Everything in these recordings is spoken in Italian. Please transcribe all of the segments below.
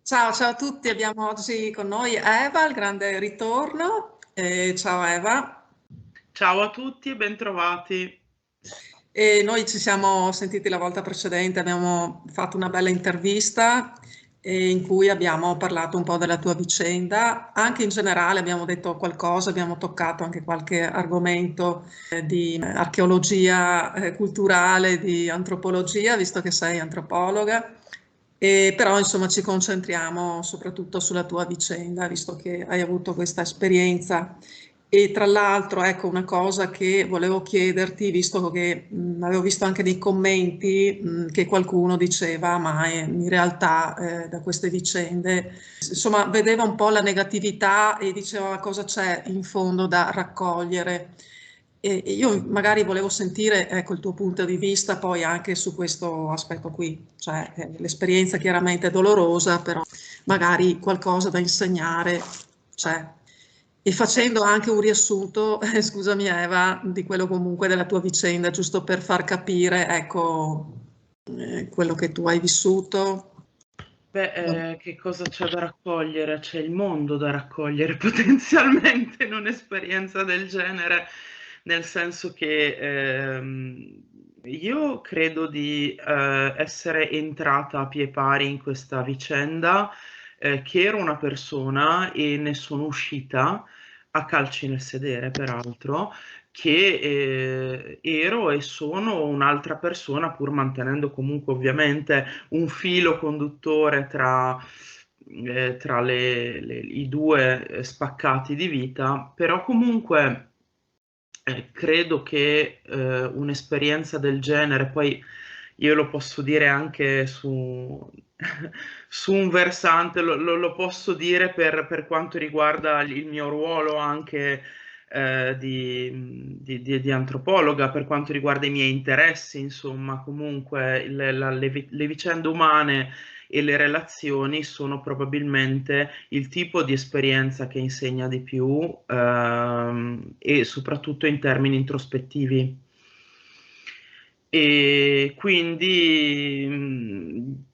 Ciao, ciao a tutti, abbiamo oggi con noi Eva, il grande ritorno. Ciao Eva. Ciao a tutti e bentrovati. E noi ci siamo sentiti la volta precedente, abbiamo fatto una bella intervista in cui abbiamo parlato un po' della tua vicenda, anche in generale abbiamo detto qualcosa, abbiamo toccato anche qualche argomento di archeologia culturale, di antropologia, visto che sei antropologa. Però insomma ci concentriamo soprattutto sulla tua vicenda, visto che hai avuto questa esperienza. E tra l'altro, ecco, una cosa che volevo chiederti, visto che avevo visto anche dei commenti che qualcuno diceva, ma in realtà da queste vicende, insomma, vedeva un po' la negatività e diceva cosa c'è in fondo da raccogliere. E io magari volevo sentire, ecco, il tuo punto di vista poi anche su questo aspetto qui, cioè l'esperienza chiaramente è dolorosa, però magari qualcosa da insegnare c'è. E facendo anche un riassunto, scusami Eva, di quello comunque della tua vicenda, giusto per far capire, ecco, quello che tu hai vissuto. Che cosa c'è da raccogliere? C'è il mondo da raccogliere potenzialmente in un'esperienza del genere, nel senso che io credo di essere entrata a pie pari in questa vicenda, che ero una persona e ne sono uscita a calci nel sedere, peraltro, che ero e sono un'altra persona, pur mantenendo comunque ovviamente un filo conduttore tra i due spaccati di vita, però comunque credo che un'esperienza del genere, poi io lo posso dire anche su un versante, lo posso dire per quanto riguarda il mio ruolo anche di antropologa, per quanto riguarda i miei interessi, insomma, comunque le vicende umane e le relazioni sono probabilmente il tipo di esperienza che insegna di più, e soprattutto in termini introspettivi. E quindi,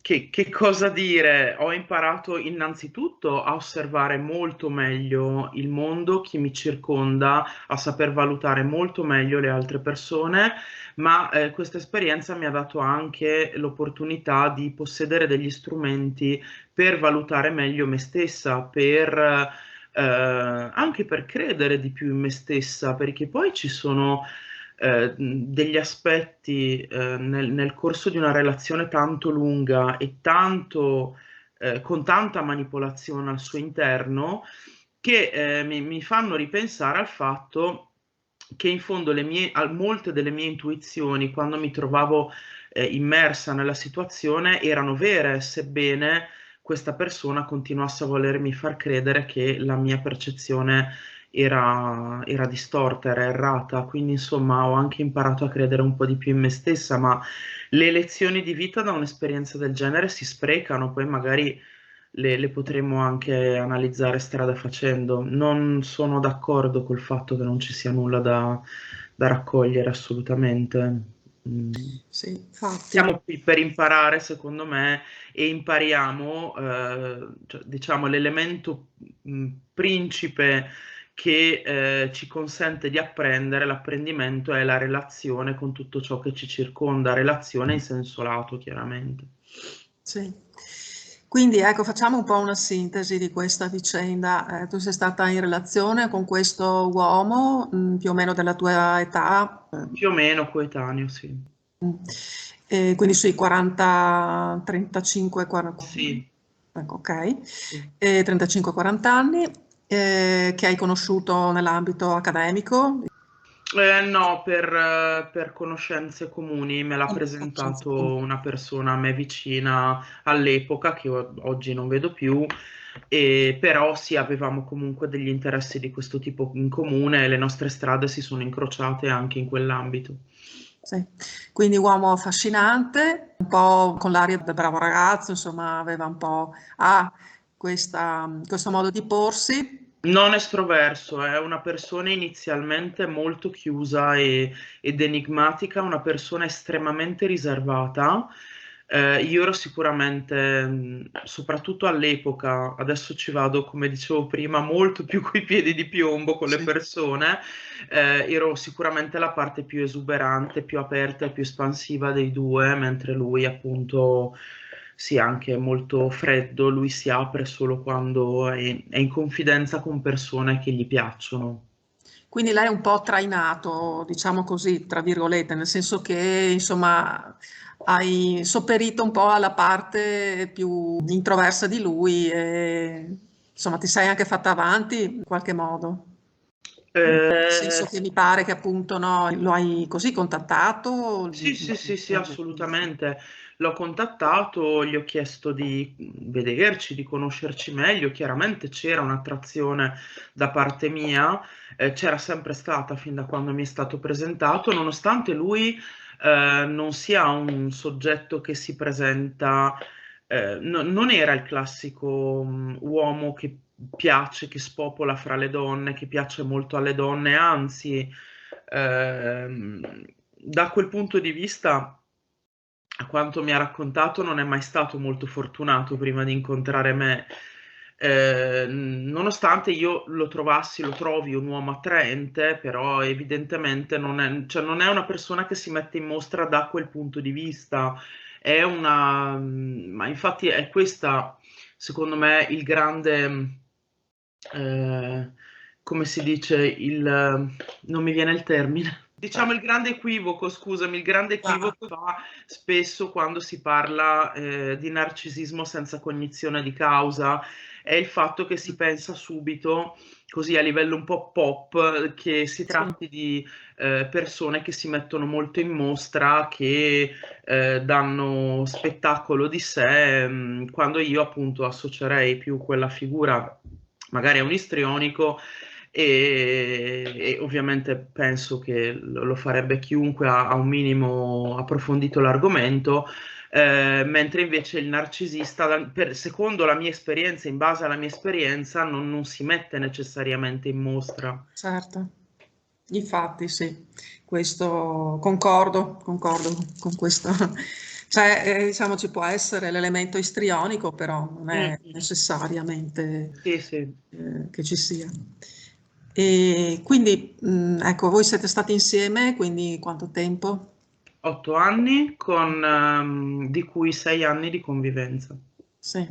che cosa dire? Ho imparato innanzitutto a osservare molto meglio il mondo, chi mi circonda, a saper valutare molto meglio le altre persone, ma questa esperienza mi ha dato anche l'opportunità di possedere degli strumenti per valutare meglio me stessa, anche per credere di più in me stessa, perché poi ci sono degli aspetti nel corso di una relazione tanto lunga e con tanta manipolazione al suo interno che mi fanno ripensare al fatto che in fondo molte delle mie intuizioni, quando mi trovavo immersa nella situazione, erano vere, sebbene questa persona continuasse a volermi far credere che la mia percezione era distorta, era errata. Quindi insomma ho anche imparato a credere un po' di più in me stessa, ma le lezioni di vita da un'esperienza del genere si sprecano, poi magari le potremo anche analizzare strada facendo. Non sono d'accordo col fatto che non ci sia nulla da raccogliere, assolutamente. Mm. Sì, infatti. Siamo qui per imparare, secondo me, e impariamo, cioè, diciamo, l'elemento principe che ci consente di apprendere, l'apprendimento è la relazione con tutto ciò che ci circonda, relazione in senso lato, chiaramente. Sì. Quindi ecco, facciamo un po' una sintesi di questa vicenda. Tu sei stata in relazione con questo uomo, più o meno della tua età, Più o meno coetaneo, sì. quindi sui 40, 35, 40, Sì, ecco, ok, sì. 35-40 anni, che hai conosciuto nell'ambito accademico. No, per conoscenze comuni me l'ha presentato una persona a me vicina all'epoca, che oggi non vedo più, e però sì, avevamo comunque degli interessi di questo tipo in comune e le nostre strade si sono incrociate anche in quell'ambito. Sì. Quindi uomo affascinante, un po' con l'aria del bravo ragazzo, insomma, aveva un po' questo modo di porsi. Non estroverso, è una persona inizialmente molto chiusa ed enigmatica, una persona estremamente riservata, Io ero sicuramente, soprattutto all'epoca, adesso ci vado, come dicevo prima, molto più coi piedi di piombo con le Sì. persone, ero sicuramente la parte più esuberante, più aperta e più espansiva dei due, mentre lui appunto sì, anche molto freddo, lui si apre solo quando è in confidenza con persone che gli piacciono. Quindi lei è un po' trainato, diciamo così, tra virgolette, nel senso che insomma hai sopperito un po' alla parte più introversa di lui e insomma ti sei anche fatta avanti in qualche modo. Nel senso che mi pare che appunto no, lo hai così contattato. Sì, sì, sì, sì, assolutamente. L'ho contattato, gli ho chiesto di vederci, di conoscerci meglio. Chiaramente c'era un'attrazione da parte mia, c'era sempre stata fin da quando mi è stato presentato, nonostante lui non sia un soggetto che si presenta, non era il classico uomo che piace, che spopola fra le donne, che piace molto alle donne, anzi. Da quel punto di vista, a quanto mi ha raccontato, non è mai stato molto fortunato prima di incontrare me. Nonostante io lo trovassi, lo trovi un uomo attraente, però evidentemente cioè non è una persona che si mette in mostra da quel punto di vista. Ma infatti è questa, secondo me, il grande, eh, come si dice, non mi viene il termine. Diciamo il grande equivoco, scusami, il grande equivoco fa spesso quando si parla di narcisismo senza cognizione di causa, è il fatto che si pensa subito, così a livello un po' pop, che si tratti di persone che si mettono molto in mostra, che danno spettacolo di sé, quando io appunto associerei più quella figura magari a un istrionico e ovviamente penso che lo farebbe chiunque ha un minimo approfondito l'argomento, mentre invece il narcisista, secondo la mia esperienza, in base alla mia esperienza, non si mette necessariamente in mostra. Certo, infatti sì, questo concordo con questo. Cioè, diciamo ci può essere l'elemento istrionico, però non è Mm. necessariamente Sì, sì. che ci sia. E quindi, ecco, voi siete stati insieme, quindi quanto tempo? 8 anni di cui 6 anni di convivenza. Sì.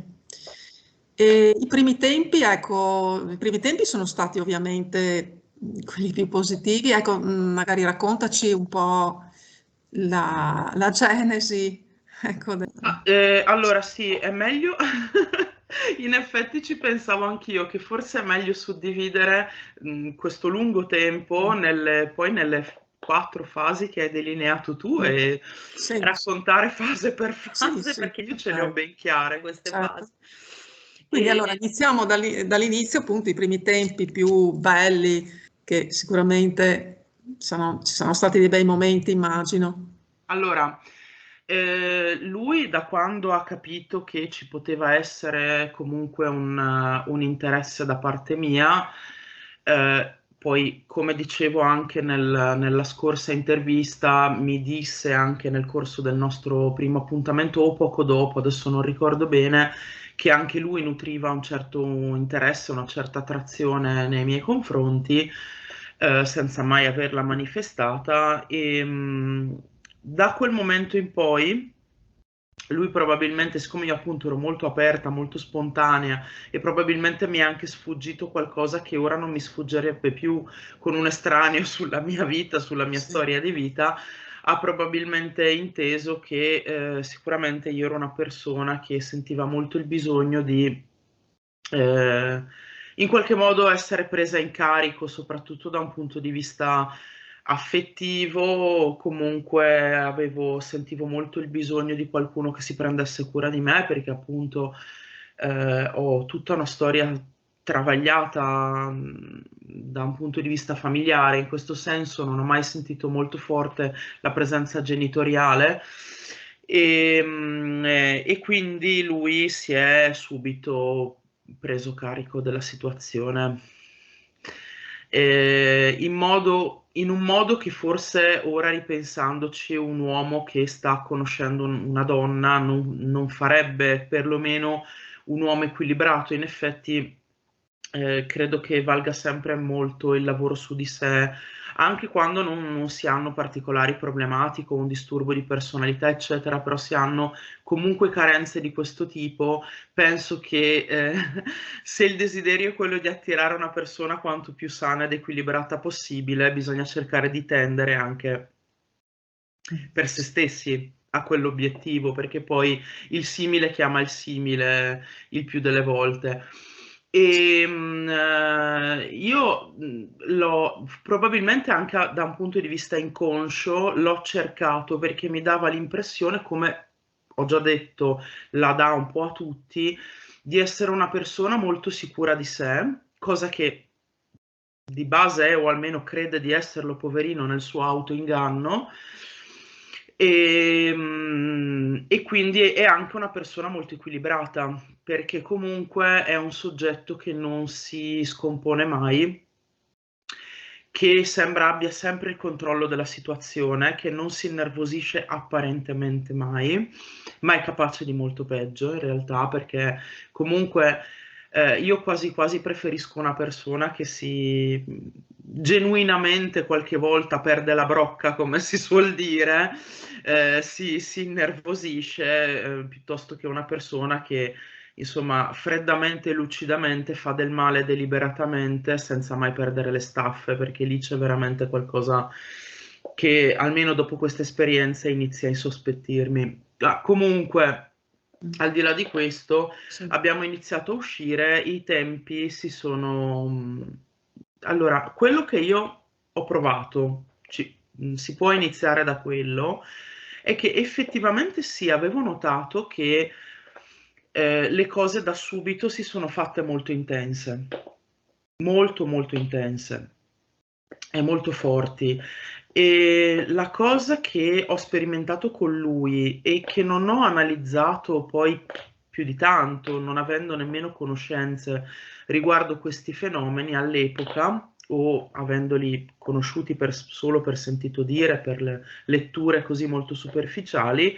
E i primi tempi, ecco, i primi tempi sono stati ovviamente quelli più positivi. Ecco, magari raccontaci un po' la genesi, ecco, Allora sì, è meglio. In effetti ci pensavo anch'io che forse è meglio suddividere questo lungo tempo poi nelle 4 fasi che hai delineato tu e sì, raccontare fase per sì, fase, sì, perché io ce le ho ok, ben chiare queste certo. fasi. Quindi E allora iniziamo dall'inizio, appunto, i primi tempi più belli, che sicuramente ci sono stati dei bei momenti, immagino. allora, lui da quando ha capito che ci poteva essere comunque un interesse da parte mia, poi come dicevo anche nella scorsa intervista, mi disse anche nel corso del nostro primo appuntamento o poco dopo, adesso non ricordo bene, che anche lui nutriva un certo interesse, una certa attrazione nei miei confronti, senza mai averla manifestata. Da quel momento in poi, lui probabilmente, siccome io appunto ero molto aperta, molto spontanea e probabilmente mi è anche sfuggito qualcosa che ora non mi sfuggirebbe più con un estraneo sulla mia vita, sulla mia Sì. storia di vita, ha probabilmente inteso che sicuramente io ero una persona che sentiva molto il bisogno di eh, in qualche modo essere presa in carico, soprattutto da un punto di vista affettivo, comunque sentivo molto il bisogno di qualcuno che si prendesse cura di me, perché appunto ho tutta una storia travagliata da un punto di vista familiare, in questo senso non ho mai sentito molto forte la presenza genitoriale. E quindi lui si è subito preso carico della situazione. in un modo che forse ora ripensandoci un uomo che sta conoscendo una donna non farebbe, perlomeno un uomo equilibrato. In effetti credo che valga sempre molto il lavoro su di sé, anche quando non si hanno particolari problematiche o un disturbo di personalità, eccetera, però si hanno comunque carenze di questo tipo. Penso che se il desiderio è quello di attirare una persona quanto più sana ed equilibrata possibile, bisogna cercare di tendere anche per se stessi a quell'obiettivo, perché poi il simile chiama il simile il più delle volte. E io l'ho probabilmente anche da un punto di vista inconscio, l'ho cercato perché mi dava l'impressione, come ho già detto, la dà un po' a tutti, di essere una persona molto sicura di sé, cosa che di base è, o almeno crede di esserlo, poverino, nel suo autoinganno. E quindi è anche una persona molto equilibrata, perché comunque è un soggetto che non si scompone mai, che sembra abbia sempre il controllo della situazione, che non si innervosisce apparentemente mai, ma è capace di molto peggio in realtà, perché comunque io quasi quasi preferisco una persona che si genuinamente qualche volta perde la brocca, come si suol dire, si innervosisce, piuttosto che una persona che insomma, freddamente e lucidamente fa del male deliberatamente senza mai perdere le staffe, perché lì c'è veramente qualcosa che almeno dopo queste esperienze inizia a insospettirmi. Comunque, al di là di questo, Sì. abbiamo iniziato a uscire, i tempi si sono... Allora, quello che io ho provato, si può iniziare da quello, è che effettivamente sì, avevo notato che le cose da subito si sono fatte molto intense, molto molto intense e molto forti. E la cosa che ho sperimentato con lui e che non ho analizzato poi più di tanto, non avendo nemmeno conoscenze riguardo questi fenomeni all'epoca, o avendoli conosciuti solo per sentito dire, per le letture così molto superficiali,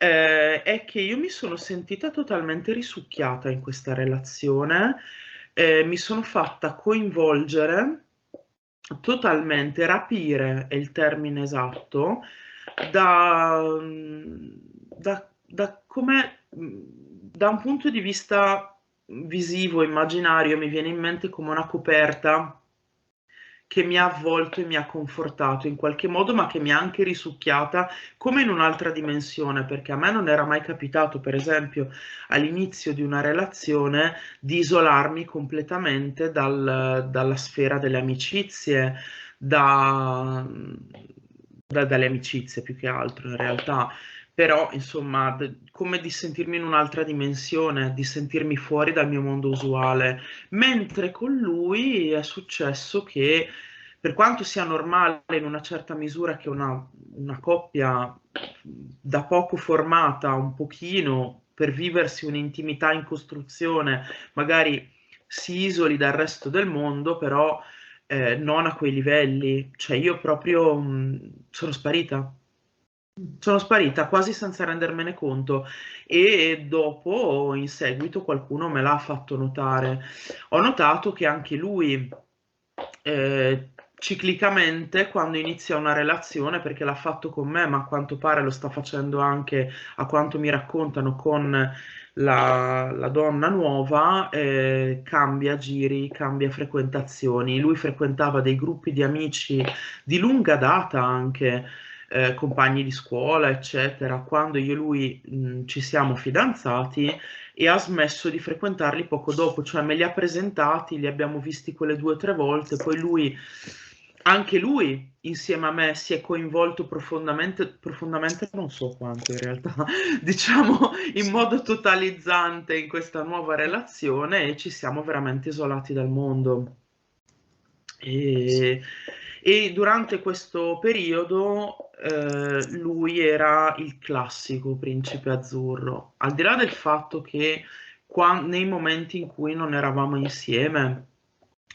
è che io mi sono sentita totalmente risucchiata in questa relazione, mi sono fatta coinvolgere totalmente, rapire è il termine esatto, da, da come, da un punto di vista visivo, immaginario, mi viene in mente come una coperta che mi ha avvolto e mi ha confortato in qualche modo, ma che mi ha anche risucchiata come in un'altra dimensione, perché a me non era mai capitato, per esempio, all'inizio di una relazione, di isolarmi completamente dalla sfera delle amicizie, dalle amicizie più che altro in realtà. Però, insomma, come di sentirmi in un'altra dimensione, di sentirmi fuori dal mio mondo usuale. Mentre con lui è successo che, per quanto sia normale in una certa misura che una coppia da poco formata, un pochino, per viversi un'intimità in costruzione, magari si isoli dal resto del mondo, però non a quei livelli. Cioè io proprio sono sparita. Sono sparita quasi senza rendermene conto e dopo, in seguito, qualcuno me l'ha fatto notare. Ho notato che anche lui, ciclicamente, quando inizia una relazione, perché l'ha fatto con me, ma a quanto pare lo sta facendo anche, a quanto mi raccontano, con la donna nuova, cambia giri, cambia frequentazioni. Lui frequentava dei gruppi di amici di lunga data anche, compagni di scuola, eccetera, quando io e lui ci siamo fidanzati, e ha smesso di frequentarli poco dopo, cioè me li ha presentati, li abbiamo visti quelle 2 o 3 volte, poi lui, anche lui, insieme a me, si è coinvolto profondamente, profondamente non so quanto in realtà, diciamo in modo totalizzante in questa nuova relazione, e ci siamo veramente isolati dal mondo. E durante questo periodo lui era il classico principe azzurro, al di là del fatto che nei momenti in cui non eravamo insieme,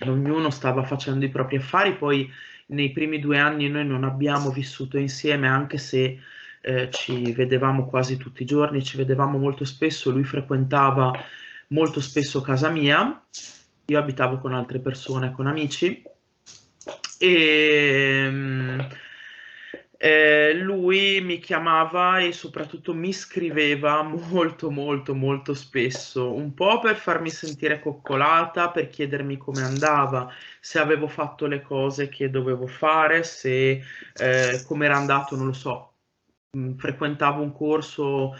ognuno stava facendo i propri affari. Poi nei primi 2 anni noi non abbiamo vissuto insieme, anche se ci vedevamo quasi tutti i giorni, ci vedevamo molto spesso, lui frequentava molto spesso casa mia, io abitavo con altre persone, con amici, e lui mi chiamava e soprattutto mi scriveva molto molto molto spesso, un po' per farmi sentire coccolata, per chiedermi come andava, se avevo fatto le cose che dovevo fare, se come era andato, non lo so. Frequentavo un corso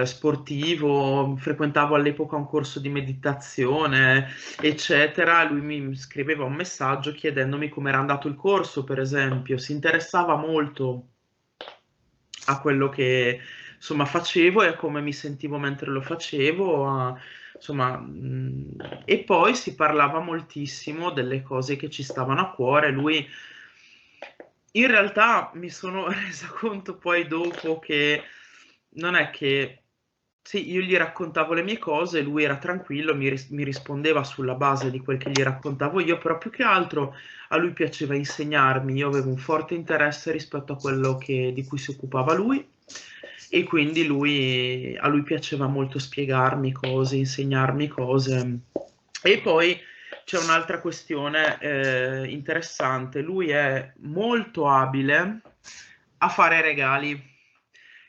sportivo, frequentavo all'epoca un corso di meditazione, eccetera. Lui mi scriveva un messaggio chiedendomi come era andato il corso, per esempio. Si interessava molto a quello che insomma facevo e a come mi sentivo mentre lo facevo. Insomma, e poi si parlava moltissimo delle cose che ci stavano a cuore. Lui, in realtà, mi sono resa conto poi dopo che non è che sì, io gli raccontavo le mie cose, lui era tranquillo, mi rispondeva sulla base di quel che gli raccontavo io, però più che altro a lui piaceva insegnarmi, io avevo un forte interesse rispetto a quello di cui si occupava lui, e quindi a lui piaceva molto spiegarmi cose, insegnarmi cose. E poi c'è un'altra questione interessante, lui è molto abile a fare regali.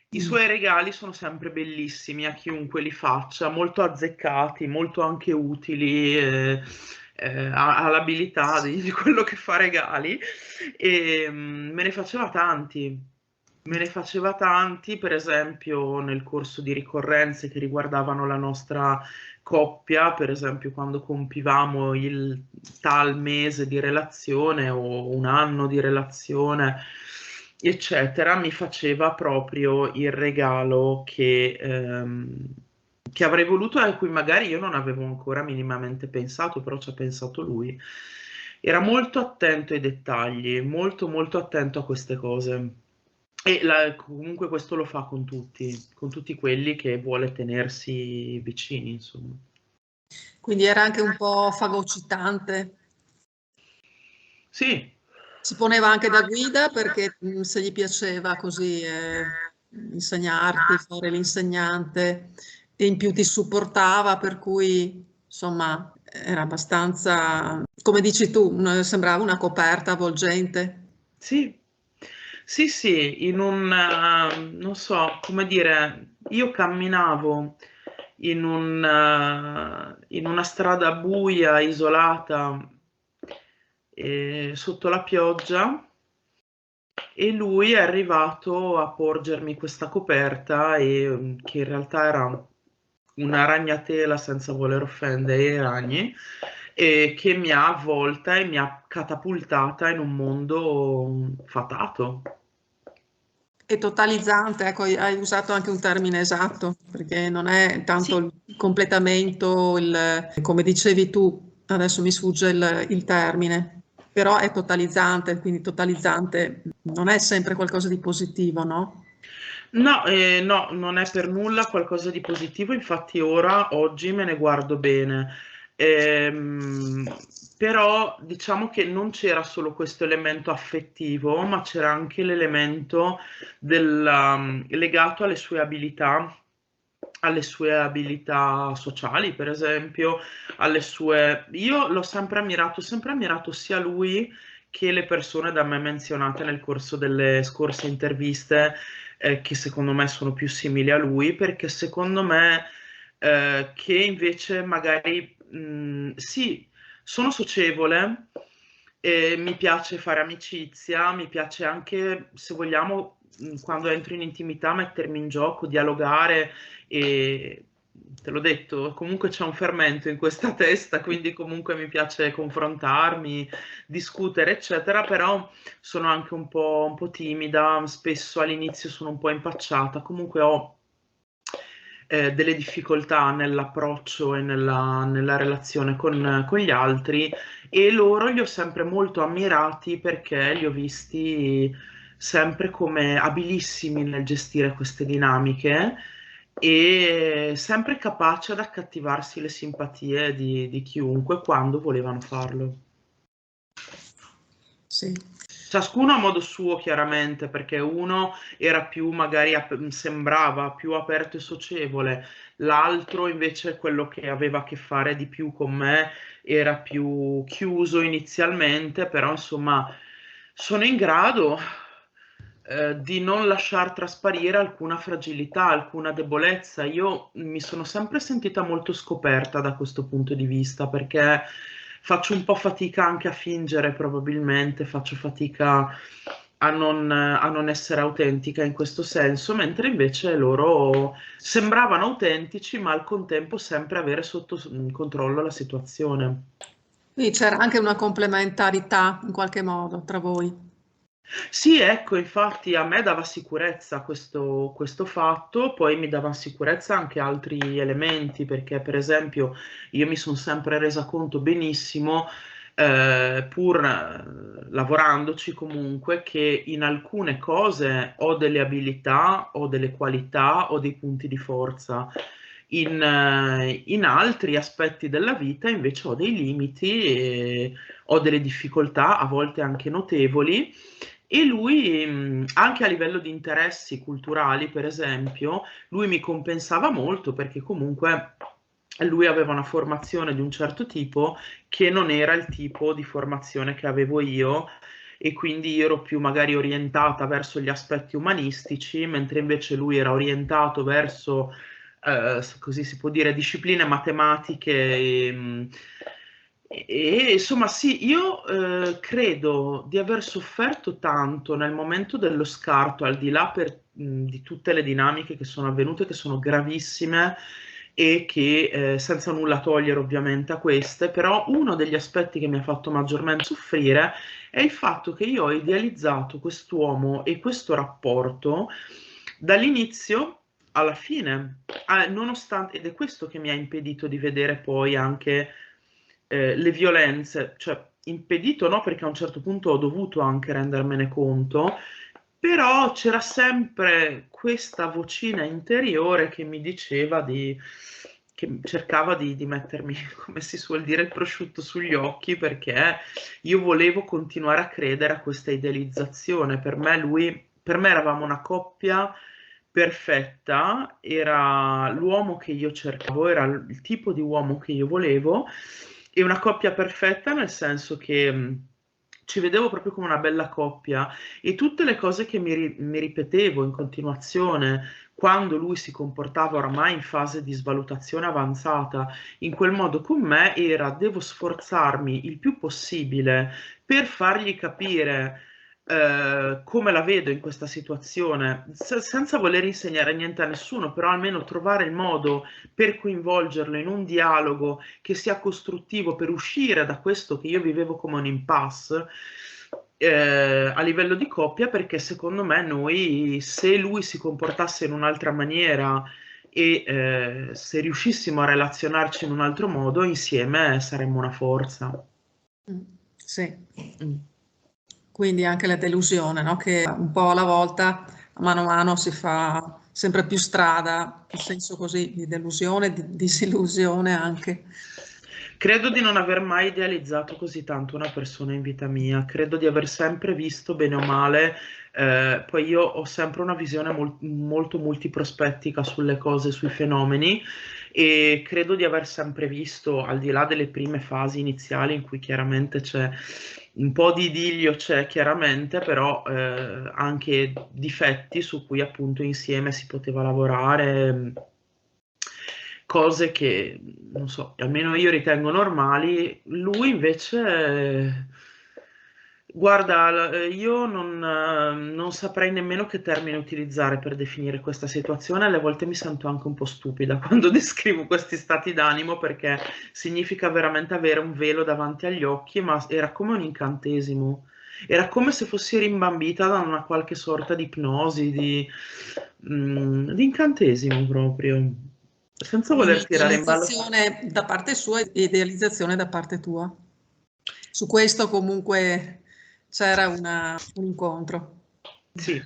I suoi regali sono sempre bellissimi a chiunque li faccia, molto azzeccati, molto anche utili, ha l'abilità di quello che fa regali, e me ne faceva tanti. Me ne faceva tanti, per esempio nel corso di ricorrenze che riguardavano la nostra coppia, per esempio quando compivamo il tal mese di relazione o un anno di relazione, eccetera, mi faceva proprio il regalo che avrei voluto e a cui magari io non avevo ancora minimamente pensato, però ci ha pensato lui. Era molto attento ai dettagli, molto molto attento a queste cose. E comunque questo lo fa con tutti quelli che vuole tenersi vicini, insomma. Quindi era anche un po' fagocitante. Sì, Si poneva anche da guida perché se gli piaceva così insegnarti, fare l'insegnante e in più ti supportava, per cui insomma era abbastanza, come dici tu, sembrava una coperta avvolgente. sì, sì, sì, non so, come dire, io camminavo in una strada buia, isolata, sotto la pioggia, e lui è arrivato a porgermi questa coperta che in realtà era una ragnatela, senza voler offendere i ragni, e che mi ha avvolta e mi ha catapultata in un mondo fatato. E totalizzante, ecco, hai usato anche un termine esatto, perché non è tanto Sì, il completamento, come dicevi tu, adesso mi sfugge il termine, però è totalizzante, quindi totalizzante non è sempre qualcosa di positivo, no? no, no, non è per nulla qualcosa di positivo, infatti ora, oggi me ne guardo bene. Ehm, Però diciamo che non c'era solo questo elemento affettivo, ma c'era anche l'elemento legato alle sue abilità sociali, per esempio, alle sue. Io l'ho sempre ammirato sia lui che le persone da me menzionate nel corso delle scorse interviste, che secondo me sono più simili a lui, perché secondo me che invece magari sì, sono socievole, mi piace fare amicizia, mi piace anche, se vogliamo, quando entro in intimità, mettermi in gioco, dialogare, e te l'ho detto, comunque c'è un fermento in questa testa, quindi comunque mi piace confrontarmi, discutere, eccetera, però sono anche un po' timida, spesso all'inizio sono un po' impacciata, comunque ho delle difficoltà nell'approccio e nella relazione con gli altri, e loro li ho sempre molto ammirati perché li ho visti sempre come abilissimi nel gestire queste dinamiche e sempre capaci ad accattivarsi le simpatie di chiunque quando volevano farlo. sì. Ciascuno a modo suo, chiaramente, perché uno era più magari sembrava più aperto e socievole, l'altro invece, quello che aveva a che fare di più con me, era più chiuso inizialmente, però insomma sono in grado di non lasciar trasparire alcuna fragilità, alcuna debolezza. Io mi sono sempre sentita molto scoperta da questo punto di vista, perché faccio un po' fatica anche a fingere, probabilmente, faccio fatica a non essere autentica in questo senso, mentre invece loro sembravano autentici, ma al contempo sempre avere sotto controllo la situazione. Quindi c'era anche una complementarità in qualche modo tra voi. Sì, ecco, infatti a me dava sicurezza questo fatto, poi mi dava sicurezza anche altri elementi, perché per esempio io mi sono sempre resa conto benissimo, pur lavorandoci comunque, che in alcune cose ho delle abilità, ho delle qualità, ho dei punti di forza. In altri aspetti della vita invece ho dei limiti e ho delle difficoltà, a volte anche notevoli, e lui, anche a livello di interessi culturali, per esempio, lui mi compensava molto perché comunque lui aveva una formazione di un certo tipo che non era il tipo di formazione che avevo io, e quindi io ero più magari orientata verso gli aspetti umanistici, mentre invece lui era orientato verso, così si può dire, discipline matematiche insomma sì, io credo di aver sofferto tanto nel momento dello scarto, al di là di tutte le dinamiche che sono avvenute, che sono gravissime e che, senza nulla togliere ovviamente a queste, però uno degli aspetti che mi ha fatto maggiormente soffrire è il fatto che io ho idealizzato quest'uomo e questo rapporto dall'inizio alla fine, nonostante, ed è questo che mi ha impedito di vedere poi anche le violenze, cioè impedito no, perché a un certo punto ho dovuto anche rendermene conto, però c'era sempre questa vocina interiore che mi diceva che cercava di mettermi, come si suol dire, il prosciutto sugli occhi, perché io volevo continuare a credere a questa idealizzazione. Per me eravamo una coppia perfetta, era l'uomo che io cercavo, era il tipo di uomo che io volevo, e una coppia perfetta nel senso che ci vedevo proprio come una bella coppia, e tutte le cose che mi ripetevo in continuazione quando lui si comportava oramai in fase di svalutazione avanzata in quel modo con me era: devo sforzarmi il più possibile per fargli capire come la vedo in questa situazione, senza voler insegnare niente a nessuno, però almeno trovare il modo per coinvolgerlo in un dialogo che sia costruttivo per uscire da questo che io vivevo come un impasse a livello di coppia, perché secondo me noi, se lui si comportasse in un'altra maniera e se riuscissimo a relazionarci in un altro modo, insieme saremmo una forza. Sì. Mm. Quindi anche la delusione, no? Che un po' alla volta, mano a mano, si fa sempre più strada, in senso così, di delusione, di disillusione anche. Credo di non aver mai idealizzato così tanto una persona in vita mia, credo di aver sempre visto bene o male, poi io ho sempre una visione molto multiprospettica sulle cose, sui fenomeni, e credo di aver sempre visto, al di là delle prime fasi iniziali in cui chiaramente c'è un po' di idillio, c'è chiaramente, però anche difetti su cui appunto insieme si poteva lavorare, cose che, non so, almeno io ritengo normali. Lui invece, guarda, io non saprei nemmeno che termine utilizzare per definire questa situazione. Alle volte mi sento anche un po' stupida quando descrivo questi stati d'animo, perché significa veramente avere un velo davanti agli occhi, ma era come un incantesimo. Era come se fossi rimbambita da una qualche sorta di ipnosi, di incantesimo proprio, senza Quindi voler tirare in ballo. idealizzazione da parte sua e idealizzazione da parte tua. Su questo comunque c'era un incontro. Sì,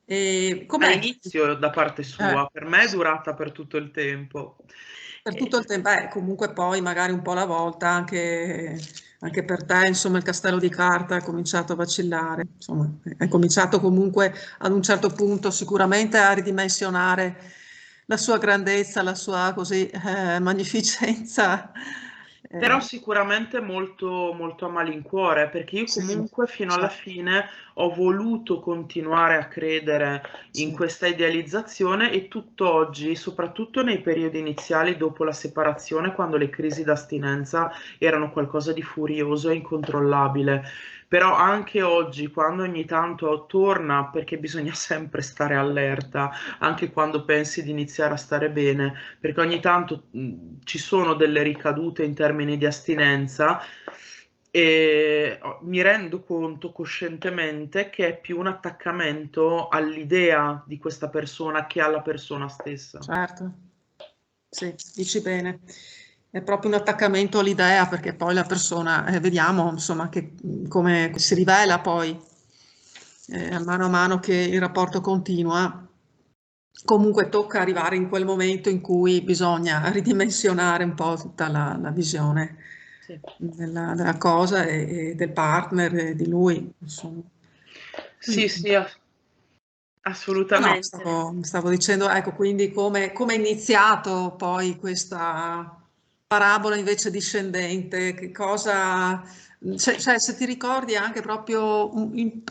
E com'è? all'inizio da parte sua, per me è durata per tutto il tempo. Per tutto il tempo, comunque poi magari un po' alla volta anche anche per te, insomma, il castello di carta è cominciato a vacillare, insomma, è cominciato comunque ad un certo punto sicuramente a ridimensionare la sua grandezza, la sua così magnificenza. Però Eh, sicuramente molto, molto a malincuore, perché io sì, comunque fino alla certo, fine ho voluto continuare a credere in sì, questa idealizzazione e tutt'oggi, soprattutto nei periodi iniziali dopo la separazione, quando le crisi d'astinenza erano qualcosa di furioso e incontrollabile. Però anche oggi, quando ogni tanto torna, perché bisogna sempre stare allerta, anche quando pensi di iniziare a stare bene, perché ogni tanto ci sono delle ricadute in termini di astinenza e mi rendo conto coscientemente che è più un attaccamento all'idea di questa persona che alla persona stessa. certo, sì, dici bene. È proprio un attaccamento all'idea perché poi la persona, vediamo insomma che, come si rivela poi a mano che il rapporto continua, comunque tocca arrivare in quel momento in cui bisogna ridimensionare un po' tutta la visione Sì, della cosa e del partner e di lui, insomma. sì, Quindi, sì, no, assolutamente. stavo dicendo, ecco, quindi come è iniziato poi questa parabola invece discendente, che cosa, cioè, se ti ricordi anche proprio un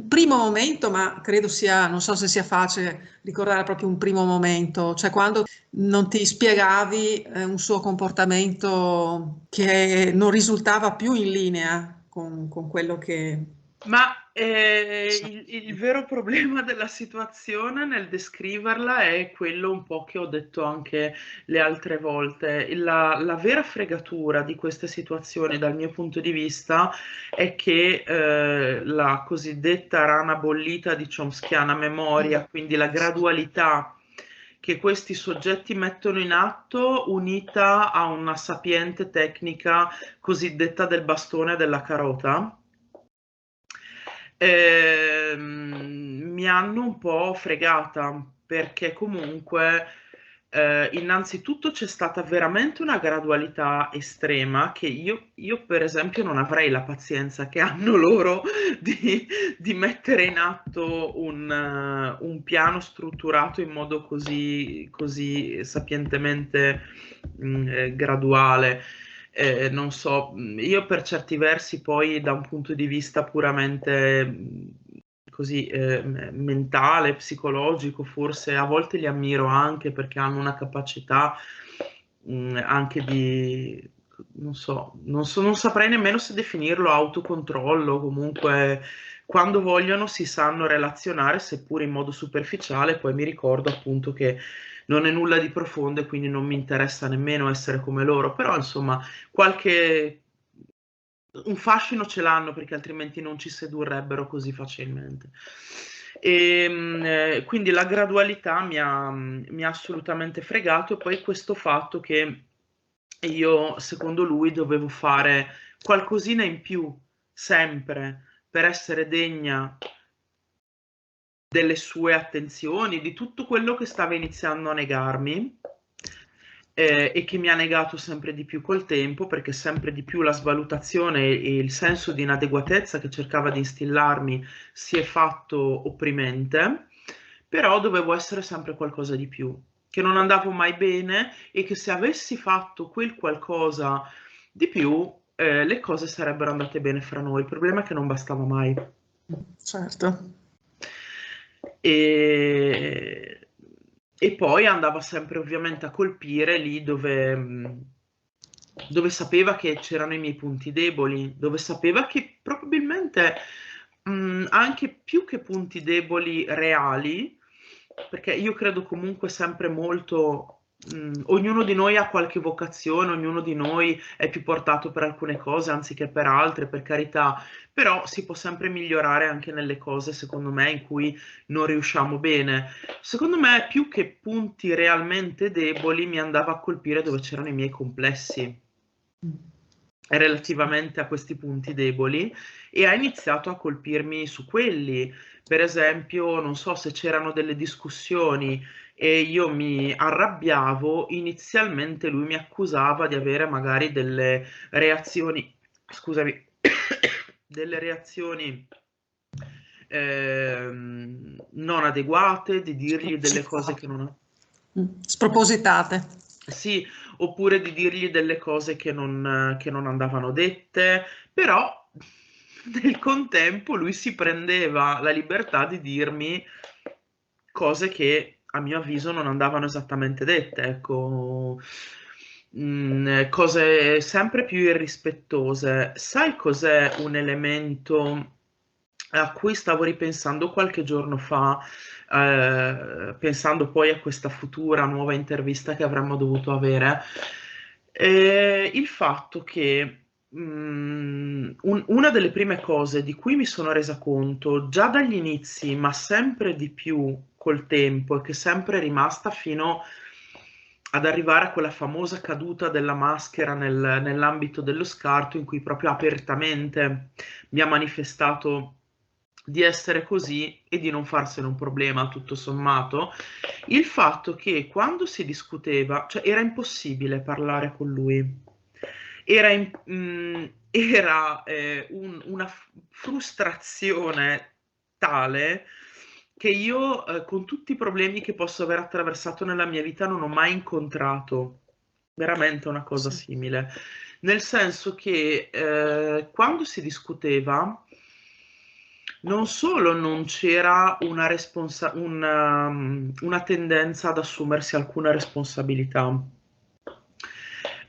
primo momento, ma credo sia, non so se sia facile ricordare proprio un primo momento, cioè quando non ti spiegavi un suo comportamento che non risultava più in linea con quello che... Ma il vero problema della situazione nel descriverla è quello un po' che ho detto anche le altre volte. La vera fregatura di queste situazioni, dal mio punto di vista, è che la cosiddetta rana bollita di Chomskyan a memoria, quindi la gradualità che questi soggetti mettono in atto, unita a una sapiente tecnica cosiddetta del bastone e della carota, mi hanno un po' fregata perché comunque innanzitutto c'è stata veramente una gradualità estrema che io per esempio non avrei la pazienza che hanno loro di mettere in atto un piano strutturato in modo così sapientemente graduale. Non so, io per certi versi poi da un punto di vista puramente così mentale, psicologico, forse a volte li ammiro anche perché hanno una capacità anche di, non saprei nemmeno se definirlo autocontrollo, comunque quando vogliono si sanno relazionare, seppure in modo superficiale, poi mi ricordo appunto che non è nulla di profondo e quindi non mi interessa nemmeno essere come loro, però insomma qualche un fascino ce l'hanno perché altrimenti non ci sedurrebbero così facilmente. Quindi la gradualità mi ha assolutamente fregato e poi questo fatto che io, secondo lui, dovevo fare qualcosina in più sempre per essere degna delle sue attenzioni, di tutto quello che stava iniziando a negarmi e che mi ha negato sempre di più col tempo, perché sempre di più la svalutazione e il senso di inadeguatezza che cercava di instillarmi si è fatto opprimente, però dovevo essere sempre qualcosa di più, che non andavo mai bene e che se avessi fatto quel qualcosa di più, le cose sarebbero andate bene fra noi. Il problema è che non bastava mai. Certo. E, e poi andava sempre ovviamente a colpire lì dove sapeva che c'erano i miei punti deboli, dove sapeva che probabilmente anche più che punti deboli reali, perché io credo comunque sempre molto, ognuno di noi ha qualche vocazione, ognuno di noi è più portato per alcune cose anziché per altre, per carità, però si può sempre migliorare anche nelle cose, secondo me, in cui non riusciamo bene. Secondo me, più che punti realmente deboli, mi andava a colpire dove c'erano i miei complessi relativamente a questi punti deboli e ha iniziato a colpirmi su quelli. Per esempio, non so se c'erano delle discussioni e io mi arrabbiavo, inizialmente lui mi accusava di avere magari delle reazioni scusami, delle reazioni non adeguate, di dirgli delle cose che non... Spropositate. Sì, oppure di dirgli delle cose che non andavano dette, però nel contempo lui si prendeva la libertà di dirmi cose che a mio avviso non andavano esattamente dette, ecco, cose sempre più irrispettose. Sai cos'è un elemento a cui stavo ripensando qualche giorno fa, pensando poi a questa futura nuova intervista che avremmo dovuto avere? Il fatto che una delle prime cose di cui mi sono resa conto già dagli inizi, ma sempre di più col tempo, e che è sempre rimasta fino ad arrivare a quella famosa caduta della maschera nell'ambito dello scarto, in cui proprio apertamente mi ha manifestato di essere così e di non farsene un problema, tutto sommato, il fatto che quando si discuteva, cioè era impossibile parlare con lui. Era una frustrazione tale che io, con tutti i problemi che posso aver attraversato nella mia vita, non ho mai incontrato veramente una cosa Sì. simile. Nel senso che quando si discuteva, non solo non c'era una tendenza ad assumersi alcuna responsabilità,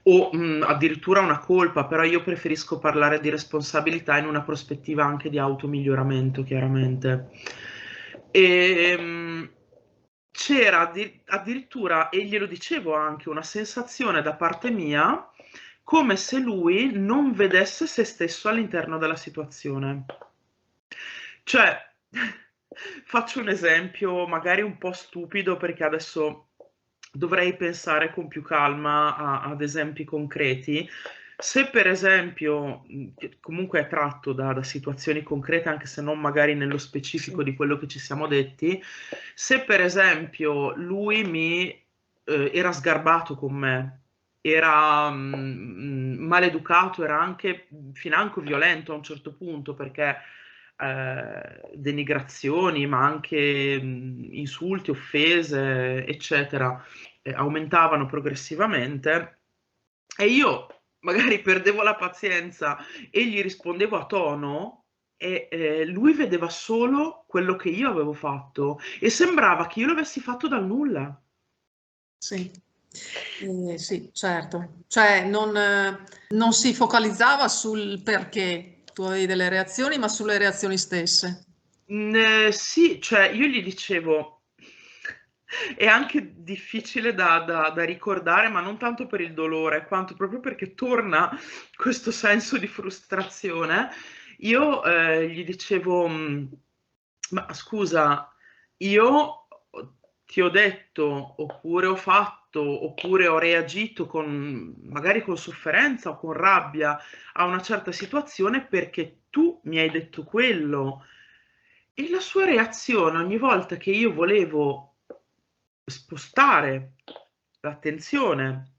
o addirittura una colpa, però io preferisco parlare di responsabilità in una prospettiva anche di automiglioramento, chiaramente. C'era addirittura, e glielo dicevo anche, una sensazione da parte mia come se lui non vedesse se stesso all'interno della situazione. Cioè, faccio un esempio magari un po' stupido, perché adesso dovrei pensare con più calma ad esempi concreti. Se per esempio, che comunque è tratto da situazioni concrete, anche se non magari nello specifico di quello che ci siamo detti, se per esempio lui era sgarbato con me, era maleducato, era anche financo violento a un certo punto, perché denigrazioni, ma anche insulti, offese, eccetera, aumentavano progressivamente, e io magari perdevo la pazienza e gli rispondevo a tono, e lui vedeva solo quello che io avevo fatto e sembrava che io l'avessi fatto dal nulla. Sì, sì, certo. Cioè non si focalizzava sul perché tu avevi delle reazioni, ma sulle reazioni stesse. Sì, cioè io gli dicevo, è anche difficile da ricordare, ma non tanto per il dolore, quanto proprio perché torna questo senso di frustrazione. Io gli dicevo, ma scusa, io ti ho detto, oppure ho fatto, oppure ho reagito magari con sofferenza o con rabbia a una certa situazione perché tu mi hai detto quello. E la sua reazione ogni volta che io volevo spostare l'attenzione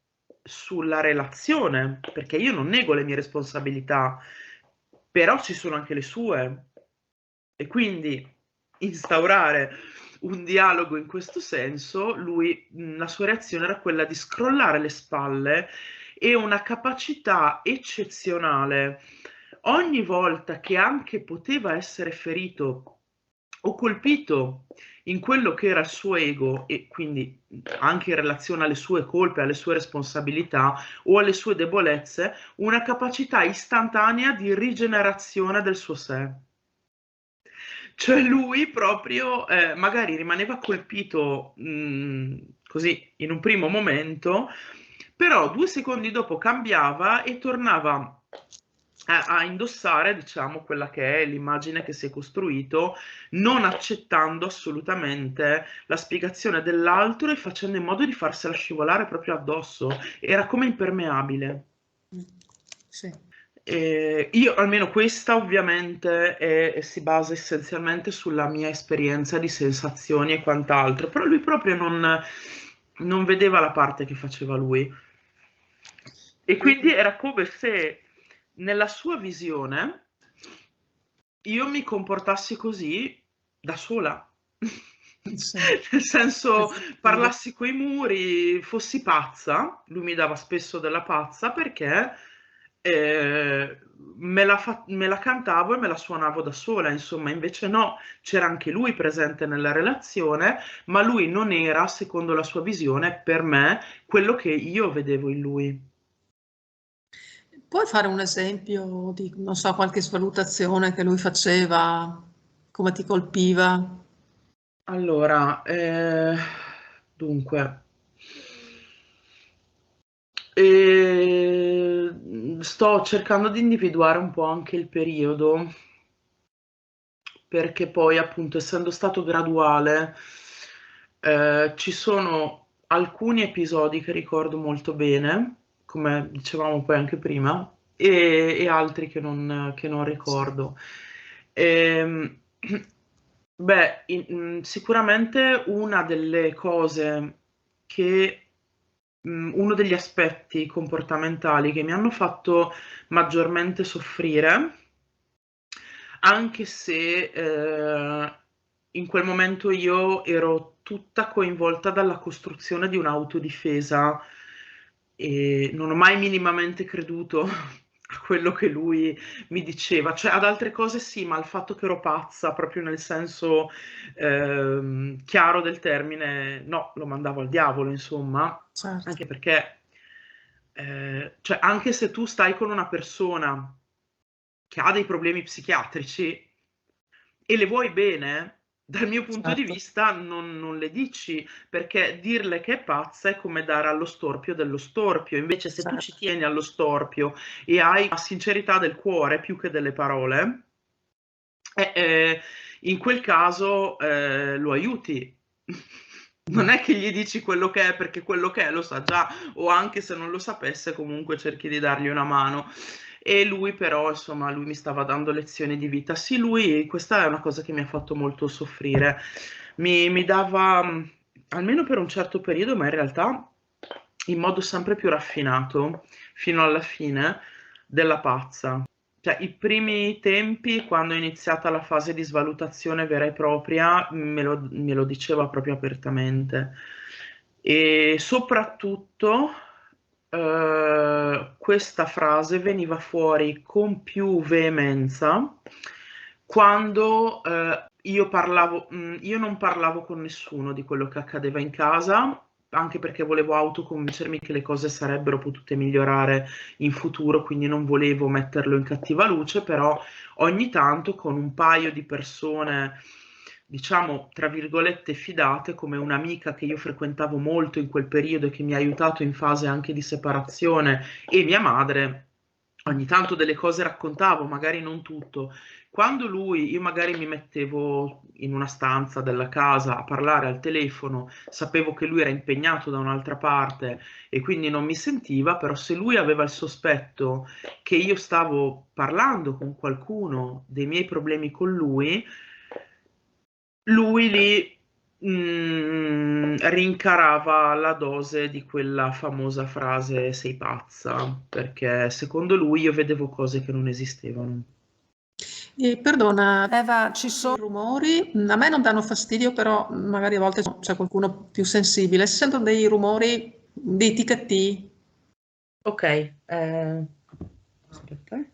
sulla relazione, perché io non nego le mie responsabilità, però ci sono anche le sue, e quindi instaurare un dialogo in questo senso, la sua reazione era quella di scrollare le spalle, e una capacità eccezionale ogni volta che anche poteva essere ferito o colpito in quello che era il suo ego, e quindi anche in relazione alle sue colpe, alle sue responsabilità o alle sue debolezze, una capacità istantanea di rigenerazione del suo sé. Cioè lui proprio magari rimaneva colpito così in un primo momento, però 2 secondi dopo cambiava e tornava a indossare, diciamo, quella che è l'immagine che si è costruito, non accettando assolutamente la spiegazione dell'altro e facendo in modo di farsela scivolare proprio addosso. Era come impermeabile. Sì. Io, almeno questa ovviamente si basa essenzialmente sulla mia esperienza di sensazioni e quant'altro, però lui proprio non vedeva la parte che faceva lui. E quindi era come se nella sua visione io mi comportassi così da sola. Sì, Nel senso, effettivo. parlassi coi muri, fossi pazza, lui mi dava spesso della pazza perché me la cantavo e me la suonavo da sola, insomma, invece no, c'era anche lui presente nella relazione, ma lui non era, secondo la sua visione, per me, quello che io vedevo in lui. Puoi fare un esempio di, non so, qualche svalutazione che lui faceva, come ti colpiva? Allora, dunque, sto cercando di individuare un po' anche il periodo, perché poi appunto essendo stato graduale, ci sono alcuni episodi che ricordo molto bene, come dicevamo poi anche prima, e altri che non Sì. ricordo. Ehm, beh, sicuramente una delle cose che, uno degli aspetti comportamentali che mi hanno fatto maggiormente soffrire, anche se in quel momento io ero tutta coinvolta dalla costruzione di un'autodifesa e non ho mai minimamente creduto a quello che lui mi diceva, cioè ad altre cose sì, ma al fatto che ero pazza, proprio nel senso chiaro del termine, no, lo mandavo al diavolo, insomma, Certo, anche perché, cioè, anche se tu stai con una persona che ha dei problemi psichiatrici e le vuoi bene, dal mio punto di certo, vista non le dici, perché dirle che è pazza è come dare allo storpio dello storpio. Invece se tu ci certo. tieni allo storpio e hai la sincerità del cuore più che delle parole, eh, eh, in quel caso lo aiuti. Non è che gli dici quello che è perché quello che è lo sa già, o anche se non lo sapesse, comunque cerchi di dargli una mano. E lui però, insomma, lui mi stava dando lezioni di vita. Sì, lui, questa è una cosa che mi ha fatto molto soffrire. Mi dava, almeno per un certo periodo, ma in realtà in modo sempre più raffinato, fino alla fine, della pazza. Cioè, i primi tempi, quando è iniziata la fase di svalutazione vera e propria, me lo diceva proprio apertamente. E soprattutto, questa frase veniva fuori con più veemenza quando, io non parlavo con nessuno di quello che accadeva in casa, anche perché volevo autoconvincermi che le cose sarebbero potute migliorare in futuro, quindi non volevo metterlo in cattiva luce, però ogni tanto con un paio di persone, diciamo, tra virgolette, fidate, come un'amica che io frequentavo molto in quel periodo e che mi ha aiutato in fase anche di separazione, e mia madre, ogni tanto delle cose raccontavo, magari non tutto. Quando io magari mi mettevo in una stanza della casa a parlare al telefono, sapevo che lui era impegnato da un'altra parte e quindi non mi sentiva, però se lui aveva il sospetto che io stavo parlando con qualcuno dei miei problemi con lui lì rincarava la dose di quella famosa frase sei pazza, perché secondo lui io vedevo cose che non esistevano. E perdona, Eva, ci sono rumori, a me non danno fastidio, però magari a volte c'è qualcuno più sensibile. Si sentono dei rumori di ticchetti. Ok, aspetta.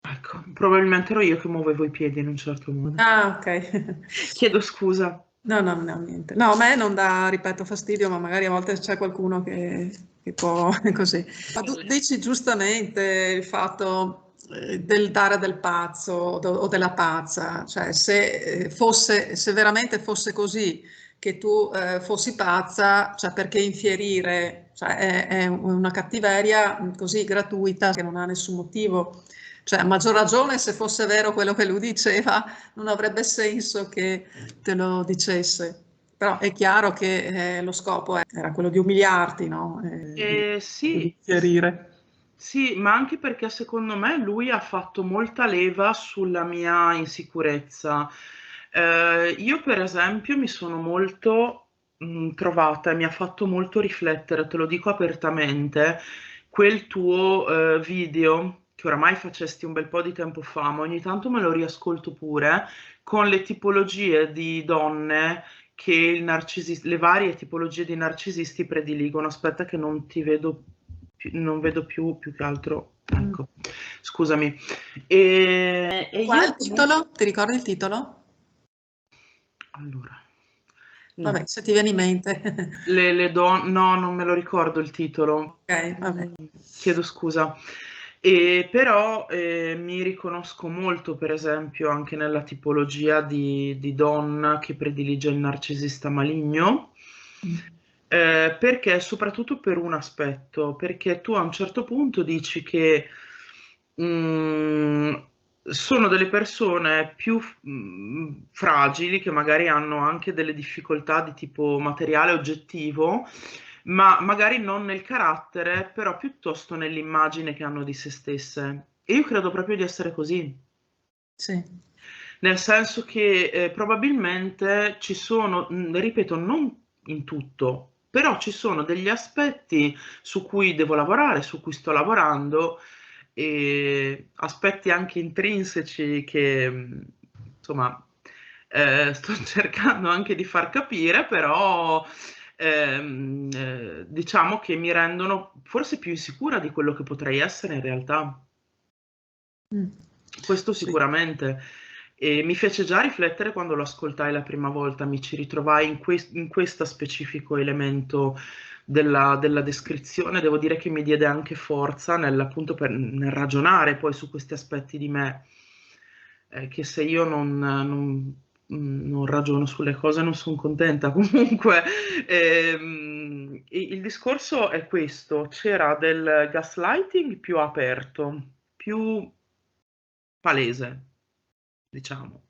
Ecco, probabilmente ero io che muovevo i piedi in un certo modo. Ah, ok. Chiedo scusa. No, no, no, niente. No, a me non dà, ripeto, fastidio, ma magari a volte c'è qualcuno che può così. Ma tu dici giustamente il fatto del dare del pazzo o della pazza, cioè se veramente fosse così, che tu fossi pazza, cioè perché infierire? Cioè è una cattiveria così gratuita che non ha nessun motivo. Cioè, a maggior ragione, se fosse vero quello che lui diceva, non avrebbe senso che te lo dicesse. Però è chiaro che lo scopo era quello di umiliarti, no? Di Sì, infierire. sì, ma anche perché secondo me lui ha fatto molta leva sulla mia insicurezza. Io, per esempio, mi sono molto trovata e mi ha fatto molto riflettere, te lo dico apertamente, quel tuo video che oramai facesti un bel po' di tempo fa, ma ogni tanto me lo riascolto pure, con le tipologie di donne che le varie tipologie di narcisisti prediligono. Aspetta che non ti vedo non vedo più che altro. Ecco, scusami. Qual è il titolo? Ti ricordi il titolo? Allora, no. Vabbè, se ti viene in mente. No, non me lo ricordo il titolo. Ok, vabbè. Chiedo scusa. Però mi riconosco molto, per esempio, anche nella tipologia di donna che predilige il narcisista maligno, perché soprattutto per un aspetto, perché tu a un certo punto dici che sono delle persone più fragili, che magari hanno anche delle difficoltà di tipo materiale oggettivo, ma magari non nel carattere, però piuttosto nell'immagine che hanno di se stesse. E io credo proprio di essere così. Sì. Nel senso che probabilmente ci sono, ripeto, non in tutto, però ci sono degli aspetti su cui devo lavorare, su cui sto lavorando, e aspetti anche intrinseci che, insomma, sto cercando anche di far capire, però diciamo che mi rendono forse più insicura di quello che potrei essere in realtà. Questo Sì. sicuramente. E mi fece già riflettere quando lo ascoltai la prima volta, mi ci ritrovai in questo specifico elemento della descrizione. Devo dire che mi diede anche forza appunto nel ragionare poi su questi aspetti di me, che se io non ragiono sulle cose non sono contenta. Comunque, il discorso è questo: c'era del gaslighting più aperto, più palese, diciamo.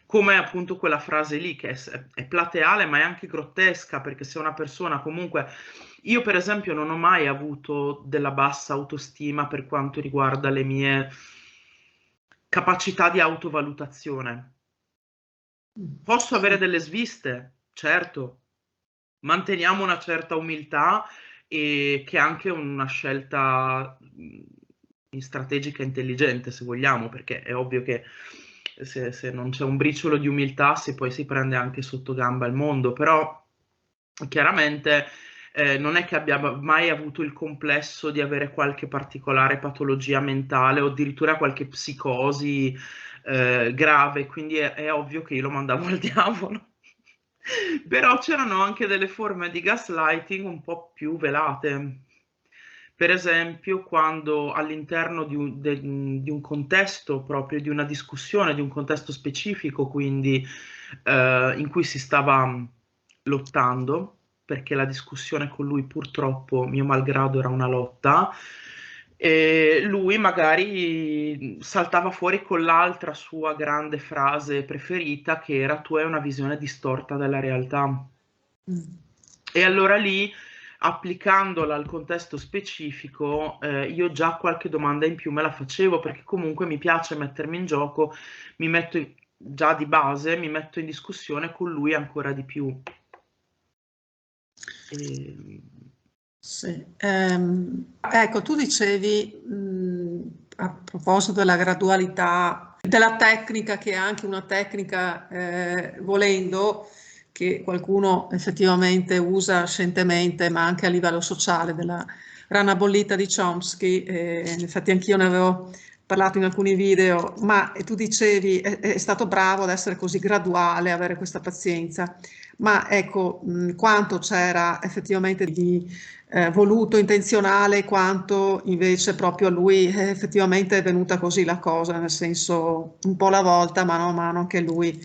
Come appunto quella frase lì che è plateale, ma è anche grottesca, perché se una persona comunque... Io per esempio non ho mai avuto della bassa autostima per quanto riguarda le mie capacità di autovalutazione. Posso avere delle sviste, certo. Manteniamo una certa umiltà, e che è anche una scelta strategica e intelligente, se vogliamo, perché è ovvio che se non c'è un briciolo di umiltà, poi si prende anche sotto gamba il mondo. Però chiaramente non è che abbia mai avuto il complesso di avere qualche particolare patologia mentale o addirittura qualche psicosi grave, quindi è ovvio che io lo mandavo al diavolo. Però c'erano anche delle forme di gaslighting un po' più velate. Per esempio, quando all'interno di un contesto, proprio di una discussione, di un contesto specifico, quindi in cui si stava lottando, perché la discussione con lui purtroppo, mio malgrado, era una lotta, e lui magari saltava fuori con l'altra sua grande frase preferita, che era: tu hai una visione distorta della realtà. E allora lì, applicandola al contesto specifico, io già qualche domanda in più me la facevo, perché comunque mi piace mettermi in gioco, già di base mi metto in discussione con lui ancora di più. Sì. Ecco, tu dicevi, a proposito della gradualità, della tecnica, che è anche una tecnica, volendo, che qualcuno effettivamente usa scientemente, ma anche a livello sociale, della rana bollita di Chomsky. Infatti anch'io ne avevo parlato in alcuni video, ma tu dicevi è stato bravo ad essere così graduale, avere questa pazienza. Ma ecco, quanto c'era effettivamente di voluto, intenzionale, quanto invece proprio a lui effettivamente è venuta così la cosa, nel senso un po' alla volta, mano a mano, anche lui.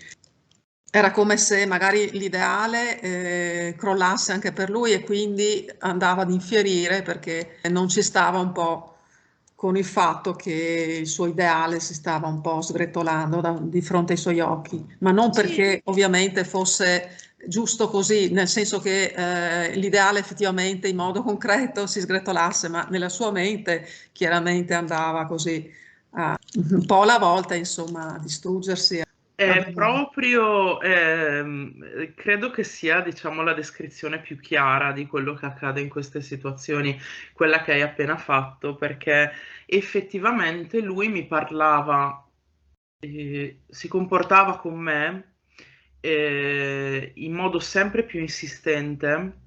Era come se magari l'ideale crollasse anche per lui, e quindi andava ad infierire perché non ci stava un po' con il fatto che il suo ideale si stava un po' sgretolando di fronte ai suoi occhi, ma non perché ovviamente fosse giusto così, nel senso che l'ideale effettivamente in modo concreto si sgretolasse, ma nella sua mente chiaramente andava così un po' alla volta, insomma, a distruggersi. È proprio, credo che sia, diciamo, la descrizione più chiara di quello che accade in queste situazioni, quella che hai appena fatto, perché effettivamente lui mi parlava, si comportava con me, in modo sempre più insistente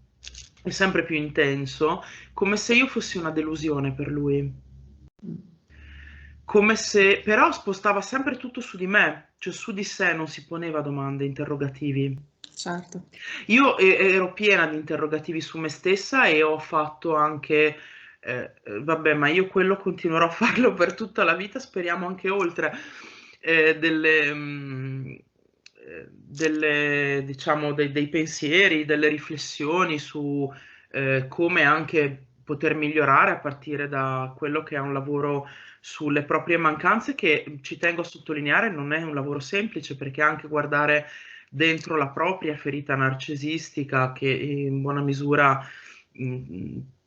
e sempre più intenso, come se io fossi una delusione per lui. Come se però spostava sempre tutto su di me, cioè su di sé, non si poneva domande, interrogativi. Certo. Io ero piena di interrogativi su me stessa e ho fatto anche, vabbè, ma io quello continuerò a farlo per tutta la vita, speriamo anche oltre, diciamo, dei pensieri, delle riflessioni su come anche poter migliorare a partire da quello che è un lavoro sulle proprie mancanze, che ci tengo a sottolineare non è un lavoro semplice, perché anche guardare dentro la propria ferita narcisistica, che in buona misura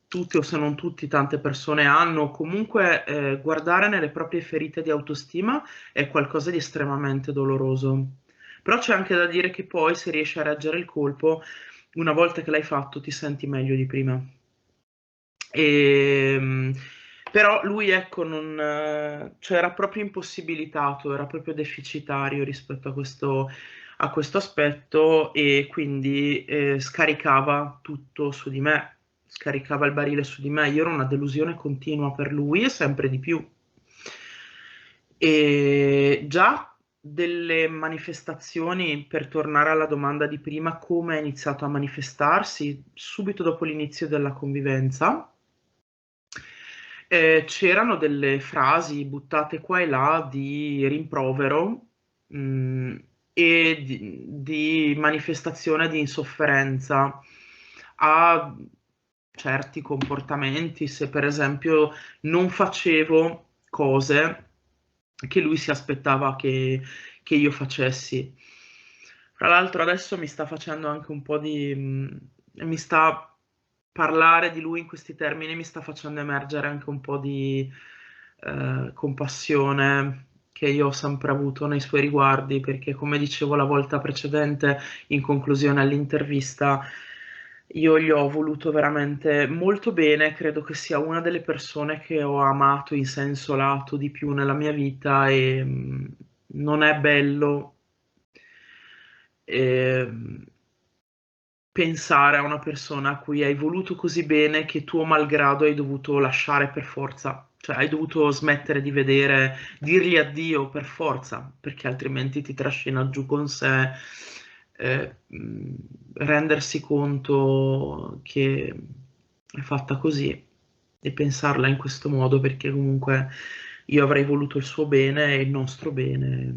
tutti o se non tutti, tante persone hanno, comunque guardare nelle proprie ferite di autostima è qualcosa di estremamente doloroso. Però c'è anche da dire che poi, se riesci a reggere il colpo, una volta che l'hai fatto ti senti meglio di prima. Però lui, ecco, cioè era proprio impossibilitato, era proprio deficitario rispetto a questo aspetto, e quindi scaricava tutto su di me, scaricava il barile su di me. Io ero una delusione continua per lui e sempre di più. E già delle manifestazioni, per tornare alla domanda di prima, come è iniziato a manifestarsi subito dopo l'inizio della convivenza. C'erano delle frasi buttate qua e là di rimprovero, e di manifestazione di insofferenza a certi comportamenti, se per esempio non facevo cose che lui si aspettava che io facessi. Fra l'altro adesso mi sta facendo anche un po' mi sta parlare di lui in questi termini, mi sta facendo emergere anche un po' di compassione che io ho sempre avuto nei suoi riguardi, perché come dicevo la volta precedente, in conclusione all'intervista, io gli ho voluto veramente molto bene, credo che sia una delle persone che ho amato in senso lato di più nella mia vita, e non è bello pensare a una persona a cui hai voluto così bene che tuo malgrado hai dovuto lasciare per forza, cioè hai dovuto smettere di vedere, dirgli addio per forza, perché altrimenti ti trascina giù con sé. Rendersi conto che è fatta così e pensarla in questo modo, perché comunque io avrei voluto il suo bene e il nostro bene,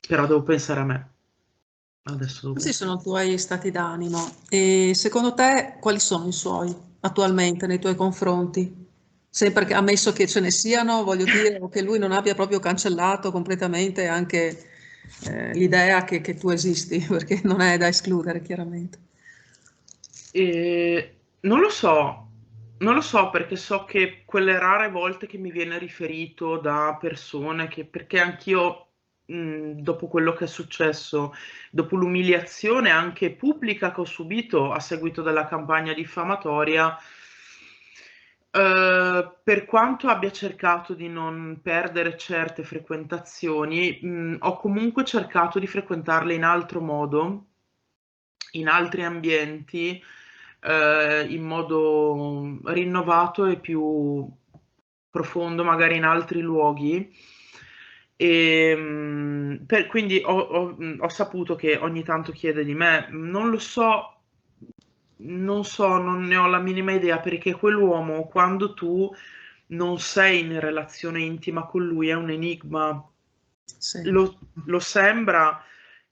però devo pensare a me. Adesso devo Questi pensare. sono i tuoi stati d'animo e secondo te quali sono i suoi attualmente nei tuoi confronti? Sempre che, ammesso che ce ne siano, voglio dire, o che lui non abbia proprio cancellato completamente anche l'idea che tu esisti, perché non è da escludere, chiaramente. Non lo so, non lo so, perché so che quelle rare volte che mi viene riferito da persone che, perché anch'io, dopo quello che è successo, dopo l'umiliazione anche pubblica che ho subito a seguito della campagna diffamatoria, per quanto abbia cercato di non perdere certe frequentazioni, ho comunque cercato di frequentarle in altro modo, in altri ambienti, in modo rinnovato e più profondo, magari in altri luoghi. Quindi ho saputo che ogni tanto chiede di me, non lo so, non so, non ne ho la minima idea, perché quell'uomo, quando tu non sei in relazione intima con lui, è un enigma. Sì. Lo sembra,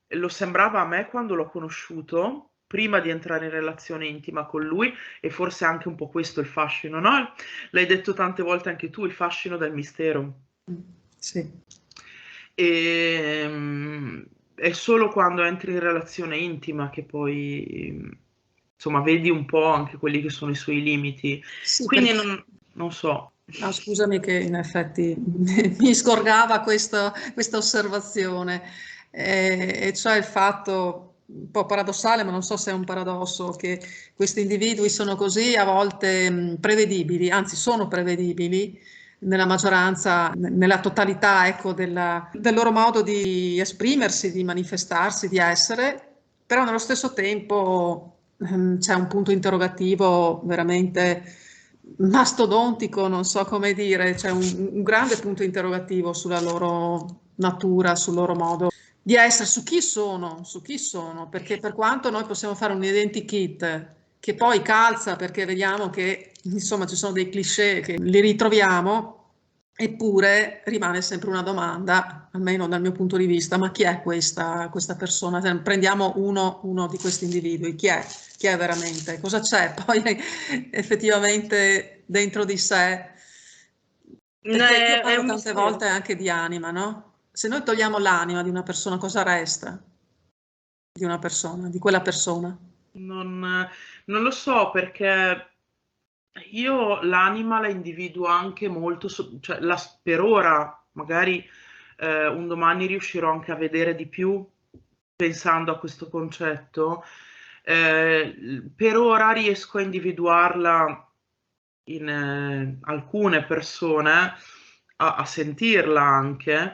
lo sembrava a me quando l'ho conosciuto, prima di entrare in relazione intima con lui, e forse anche un po' questo il fascino, no? L'hai detto tante volte anche tu, il fascino del mistero. Sì. È solo quando entri in relazione intima che poi, insomma, vedi un po' anche quelli che sono i suoi limiti. Sì, Quindi perché non so. No, scusami che in effetti mi scorgava questa osservazione, e cioè il fatto un po' paradossale, ma non so se è un paradosso, che questi individui sono così a volte prevedibili, anzi sono prevedibili nella maggioranza, nella totalità, ecco, del loro modo di esprimersi, di manifestarsi, di essere, però nello stesso tempo c'è un punto interrogativo veramente mastodontico, non so come dire, c'è un grande punto interrogativo sulla loro natura, sul loro modo di essere, su chi sono, perché per quanto noi possiamo fare un identikit che poi calza perché vediamo che insomma ci sono dei cliché che li ritroviamo, eppure rimane sempre una domanda, almeno dal mio punto di vista, ma chi è questa persona? Prendiamo uno di questi individui, chi è? Chi è veramente? Cosa c'è poi effettivamente dentro di sé? Perché io È parlo un tante mistero. volte anche di anima, no? Se noi togliamo l'anima di una persona, cosa resta di una persona, di quella persona? Non, non lo so perché io l'anima la individuo anche molto, cioè per ora, magari un domani riuscirò anche a vedere di più pensando a questo concetto. Per ora riesco a individuarla in alcune persone, a sentirla anche,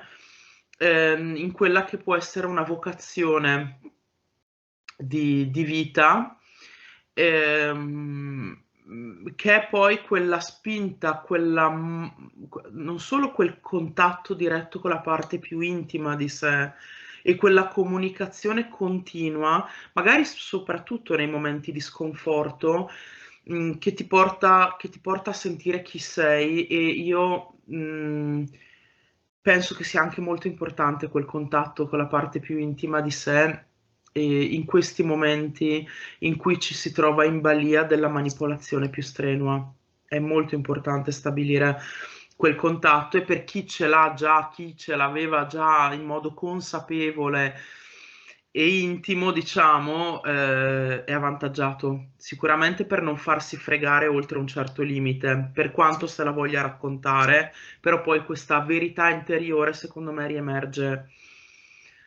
in quella che può essere una vocazione di vita, che è poi quella spinta, non solo quel contatto diretto con la parte più intima di sé e quella comunicazione continua, magari soprattutto nei momenti di sconforto, che ti porta a sentire chi sei. E io penso che sia anche molto importante quel contatto con la parte più intima di sé, e in questi momenti in cui ci si trova in balia della manipolazione più strenua. È molto importante stabilire quel contatto, e per chi ce l'ha già, chi ce l'aveva già in modo consapevole e intimo, diciamo, è avvantaggiato sicuramente per non farsi fregare oltre un certo limite, per quanto se la voglia raccontare, però poi questa verità interiore secondo me riemerge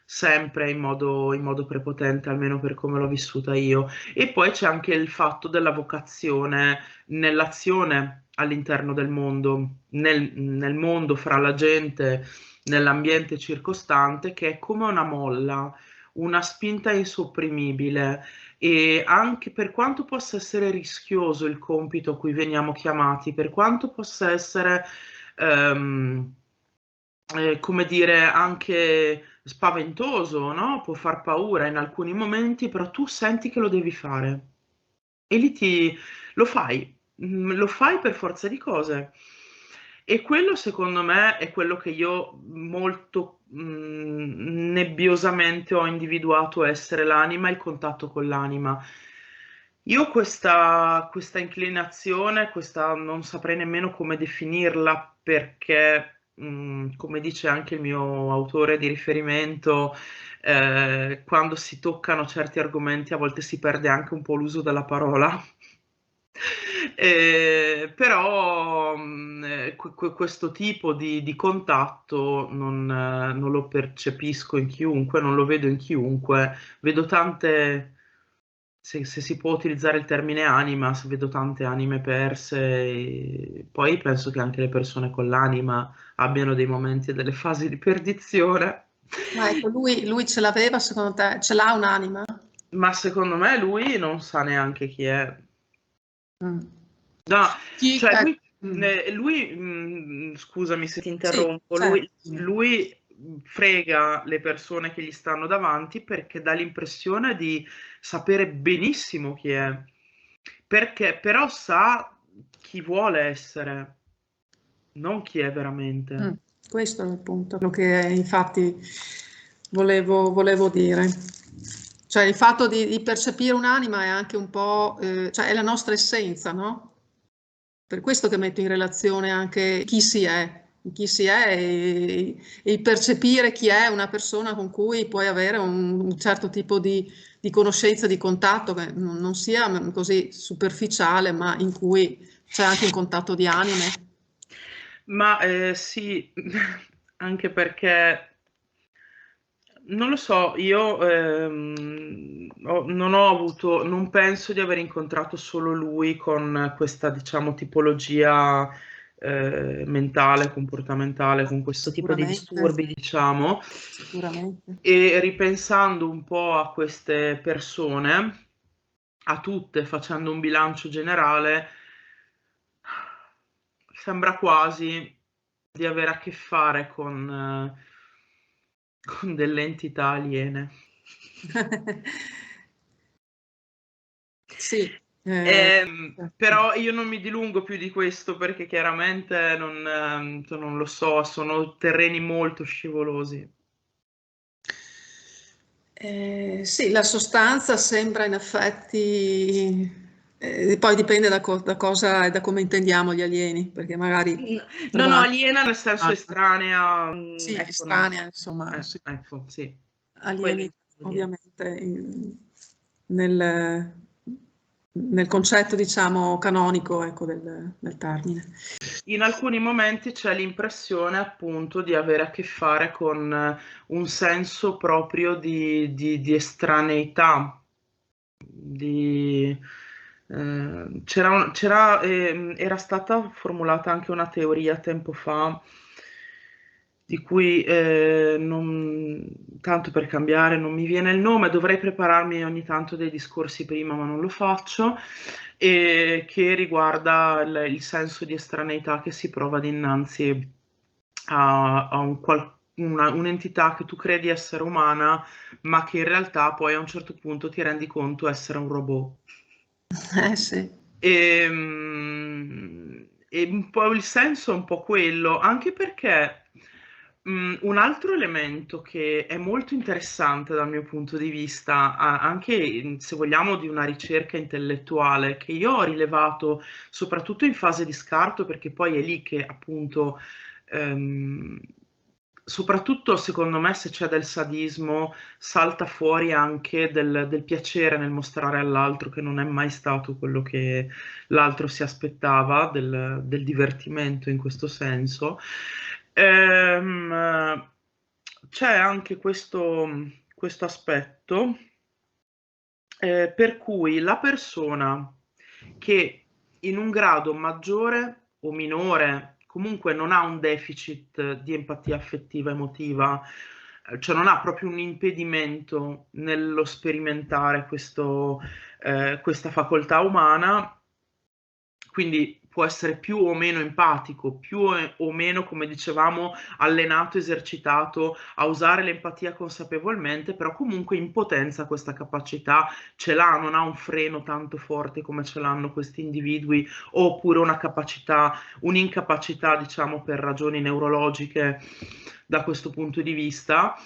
sempre in modo prepotente, almeno per come l'ho vissuta io. E poi c'è anche il fatto della vocazione nell'azione all'interno del mondo, nel mondo fra la gente, nell'ambiente circostante, che è come una molla, una spinta insopprimibile. E anche per quanto possa essere rischioso il compito a cui veniamo chiamati, per quanto possa essere, ehm, come dire, anche spaventoso, no? Può far paura in alcuni momenti, però tu senti che lo devi fare. E lì lo fai, lo fai per forza di cose. E quello secondo me è quello che io molto nebbiosamente ho individuato essere l'anima, il contatto con l'anima. Io ho questa inclinazione, questa non saprei nemmeno come definirla, perché, come dice anche il mio autore di riferimento, quando si toccano certi argomenti a volte si perde anche un po' l'uso della parola. Però questo tipo di contatto non lo percepisco in chiunque, non lo vedo in chiunque. Vedo tante, se si può utilizzare il termine anima, vedo tante anime perse. E poi penso che anche le persone con l'anima abbiano dei momenti e delle fasi di perdizione. Ma ecco, lui ce l'aveva secondo te? Ce l'ha un'anima? Ma secondo me lui non sa neanche chi è. Mm. No, Chi? cioè Mm. scusami se ti Sì, interrompo, certo. lui frega le persone che gli stanno davanti perché dà l'impressione di sapere benissimo chi è, perché però sa chi vuole essere, non chi è Mm. veramente. Questo è il punto, quello che infatti volevo dire. Cioè il fatto di percepire un'anima è anche un po', cioè è la nostra essenza, no? Per questo che metto in relazione anche chi si è e il percepire chi è una persona con cui puoi avere un certo tipo di conoscenza, di contatto, che non sia così superficiale, ma in cui c'è anche un contatto di anime. Ma sì, anche perché non lo so, io non ho avuto, non penso di aver incontrato solo lui con questa, diciamo, tipologia mentale, comportamentale, con questo tipo di Sicuramente, disturbi, diciamo. sicuramente. E ripensando un po' a queste persone, a tutte, facendo un bilancio generale, sembra quasi di avere a che fare con delle entità aliene. Sì, certo. Però io non mi dilungo più di questo perché chiaramente non lo so, sono terreni molto scivolosi. Sì, la sostanza sembra in effetti, poi dipende da cosa e da come intendiamo gli alieni, perché magari No, no, trovare aliena nel senso estranea, sì, ecco, estranea, insomma, sì, ecco, sì, quello alieni intendo dire. ovviamente nel, nel concetto, diciamo, canonico, ecco, del termine. In alcuni momenti c'è l'impressione appunto di avere a che fare con un senso proprio di estraneità, era stata formulata anche una teoria tempo fa di cui tanto per cambiare non mi viene il nome, dovrei prepararmi ogni tanto dei discorsi prima, ma non lo faccio, e che riguarda il senso di estraneità che si prova dinanzi a un'entità che tu credi essere umana, ma che in realtà poi a un certo punto ti rendi conto essere un robot. Sì. E un po' il senso è un po' quello, anche perché un altro elemento che è molto interessante dal mio punto di vista, anche se vogliamo di una ricerca intellettuale, che io ho rilevato soprattutto in fase di scarto, perché poi è lì che appunto, ehm, soprattutto secondo me se c'è del sadismo, salta fuori anche del piacere nel mostrare all'altro che non è mai stato quello che l'altro si aspettava, del divertimento in questo senso. C'è anche questo aspetto per cui la persona che in un grado maggiore o minore comunque non ha un deficit di empatia affettiva emotiva, cioè non ha proprio un impedimento nello sperimentare questa facoltà umana, quindi può essere più o meno empatico, più o meno, come dicevamo, allenato, esercitato a usare l'empatia consapevolmente, però comunque in potenza questa capacità ce l'ha, non ha un freno tanto forte come ce l'hanno questi individui, oppure una capacità, un'incapacità, diciamo, per ragioni neurologiche da questo punto di vista.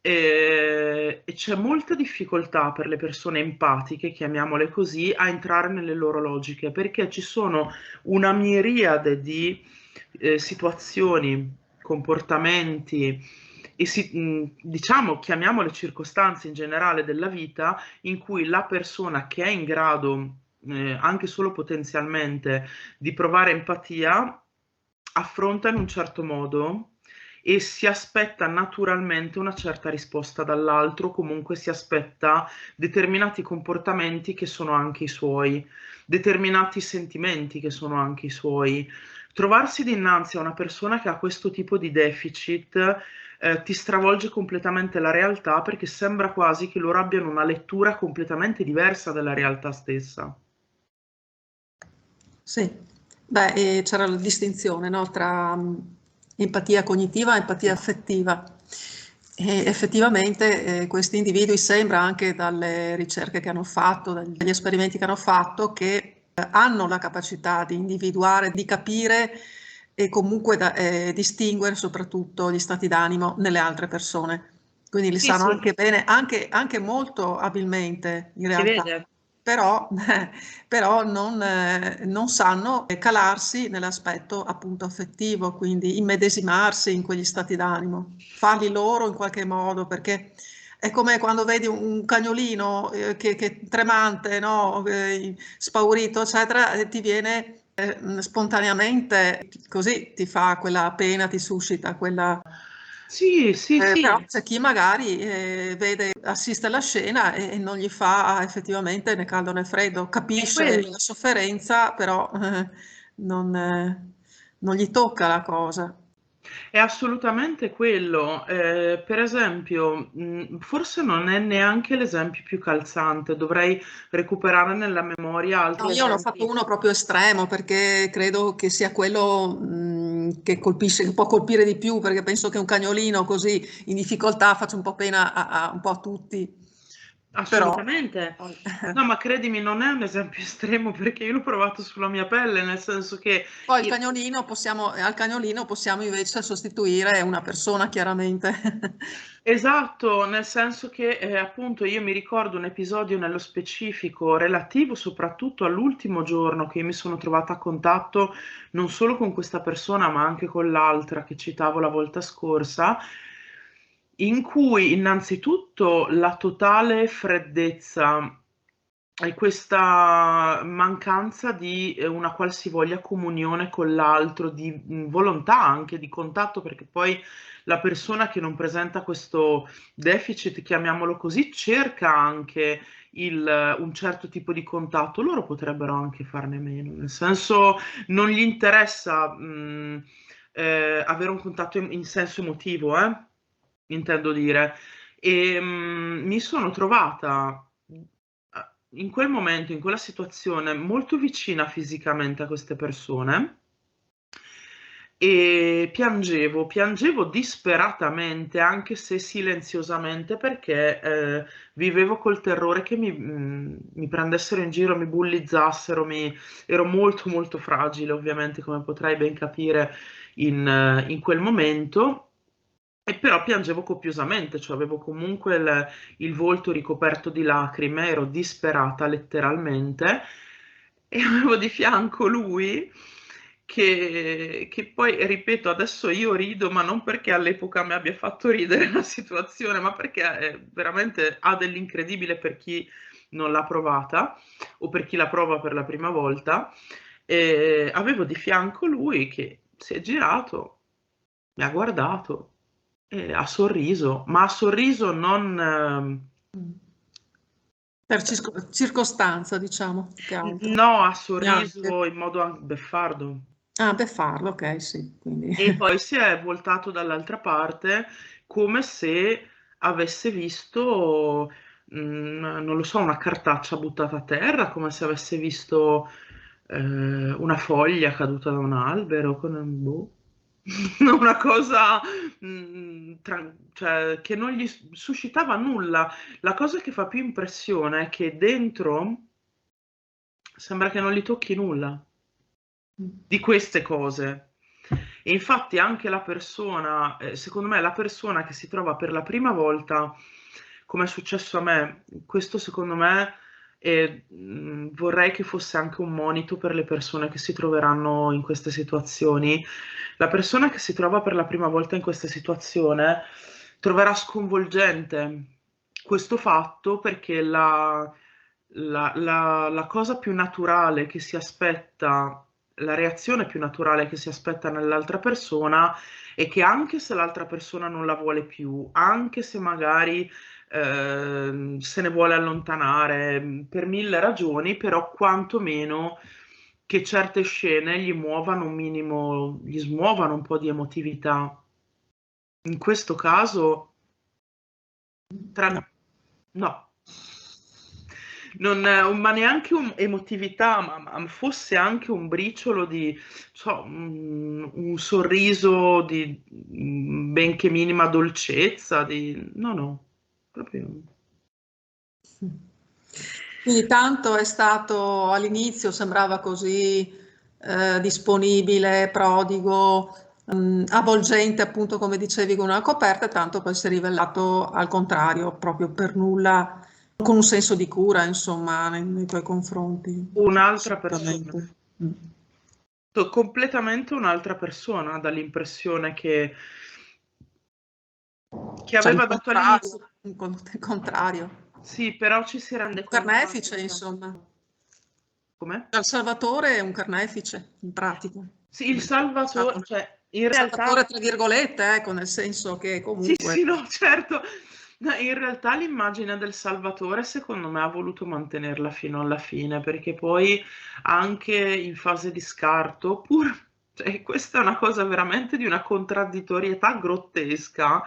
E c'è molta difficoltà per le persone empatiche, chiamiamole così, a entrare nelle loro logiche, perché ci sono una miriade di situazioni, comportamenti e diciamo, chiamiamole circostanze in generale della vita in cui la persona che è in grado, anche solo potenzialmente, di provare empatia, affronta in un certo modo e si aspetta naturalmente una certa risposta dall'altro, comunque si aspetta determinati comportamenti che sono anche i suoi, determinati sentimenti che sono anche i suoi. Trovarsi dinanzi a una persona che ha questo tipo di deficit ti stravolge completamente la realtà perché sembra quasi che loro abbiano una lettura completamente diversa della realtà stessa. Sì, beh, e c'era la distinzione, no, tra empatia cognitiva e empatia affettiva. E effettivamente questi individui sembra anche dalle ricerche che hanno fatto, dagli esperimenti che hanno fatto, che hanno la capacità di individuare, di capire e comunque distinguere soprattutto gli stati d'animo nelle altre persone. Quindi li Sì, sanno sì, anche bene, anche molto abilmente in si realtà, vede. però, però non sanno calarsi nell'aspetto appunto affettivo, quindi immedesimarsi in quegli stati d'animo, farli loro in qualche modo, perché è come quando vedi un cagnolino che tremante, no? Spaurito, eccetera, ti viene spontaneamente così ti fa quella pena, ti suscita quella... Sì, sì, Però sì. c'è chi magari assiste alla scena e non gli fa effettivamente né caldo né freddo, È capisce quello. la sofferenza, però non gli tocca la cosa. È assolutamente quello. Per esempio, forse non è neanche l'esempio più calzante, dovrei recuperare nella memoria No, altri io ne ho fatto esempi. uno proprio estremo perché credo che sia quello che colpisce, che può colpire di più, perché penso che un cagnolino così in difficoltà faccia un po' pena un po' a tutti. Però Assolutamente. No, ma credimi, non è un esempio estremo perché io l'ho provato sulla mia pelle, nel senso che poi io- al cagnolino possiamo invece sostituire una persona, chiaramente. Esatto, nel senso che appunto io mi ricordo un episodio nello specifico relativo soprattutto all'ultimo giorno che io mi sono trovata a contatto non solo con questa persona ma anche con l'altra che citavo la volta scorsa, in cui innanzitutto la totale freddezza e questa mancanza di una qualsivoglia comunione con l'altro, di volontà anche di contatto, perché poi la persona che non presenta questo deficit, chiamiamolo così, cerca anche un certo tipo di contatto. Loro potrebbero anche farne meno, nel senso non gli interessa avere un contatto in senso emotivo, intendo dire. E mi sono trovata in quel momento, in quella situazione, molto vicina fisicamente a queste persone e piangevo disperatamente, anche se silenziosamente, perché vivevo col terrore che mi prendessero in giro, mi bullizzassero, ero molto molto fragile, ovviamente, come potrai ben capire in quel momento. E però piangevo copiosamente, cioè avevo comunque il volto ricoperto di lacrime, ero disperata letteralmente e avevo di fianco lui che poi, ripeto, adesso io rido, ma non perché all'epoca mi abbia fatto ridere la situazione, ma perché veramente ha dell'incredibile per chi non l'ha provata o per chi la prova per la prima volta. E avevo di fianco lui che si è girato, mi ha guardato e ha sorriso, ma ha sorriso non... Per circostanza, diciamo, più che altro. no, ha Neanche. sorriso in modo anche beffardo. Ah, per farlo, ok, sì, quindi... E poi si è voltato dall'altra parte come se avesse visto, non lo so, una cartaccia buttata a terra, come se avesse visto una foglia caduta da un albero, boh. Una cosa cioè, che non gli suscitava nulla. La cosa che fa più impressione è che dentro sembra che non gli tocchi nulla di queste cose. E infatti anche la persona, secondo me la persona che si trova per la prima volta, come è successo a me, questo secondo me vorrei che fosse anche un monito per le persone che si troveranno in queste situazioni. La persona che si trova per la prima volta in questa situazione troverà sconvolgente questo fatto perché la cosa più naturale che si aspetta, la reazione più naturale che si aspetta nell'altra persona è che anche se l'altra persona non la vuole più, anche se magari se ne vuole allontanare per mille ragioni, però quantomeno che certe scene gli muovano un minimo, gli smuovano un po' di emotività. In questo caso, No. no, non, ma neanche emotività, ma fosse anche un briciolo di, so, un sorriso di benché minima dolcezza, no, no, proprio. Quindi tanto è stato all'inizio, sembrava così disponibile, prodigo, avvolgente, appunto come dicevi, con una coperta, e tanto poi si è rivelato al contrario, proprio per nulla, con un senso di cura, insomma, nei tuoi confronti. Un'altra persona, Assolutamente. Mm. completamente un'altra persona, dall'impressione che Cioè aveva dato all'inizio. il contrario. Sì, però ci si rende conto Carnefice, anche. insomma. Come? Il Salvatore è un carnefice, in pratica. Sì, il Salvatore, Diciamo. cioè in Salvatore realtà tra virgolette, ecco, nel senso che sì, comunque... sì, no, certo. No, in realtà l'immagine del Salvatore secondo me ha voluto mantenerla fino alla fine, perché poi anche in fase di scarto, pur, cioè, questa è una cosa veramente di una contraddittorietà grottesca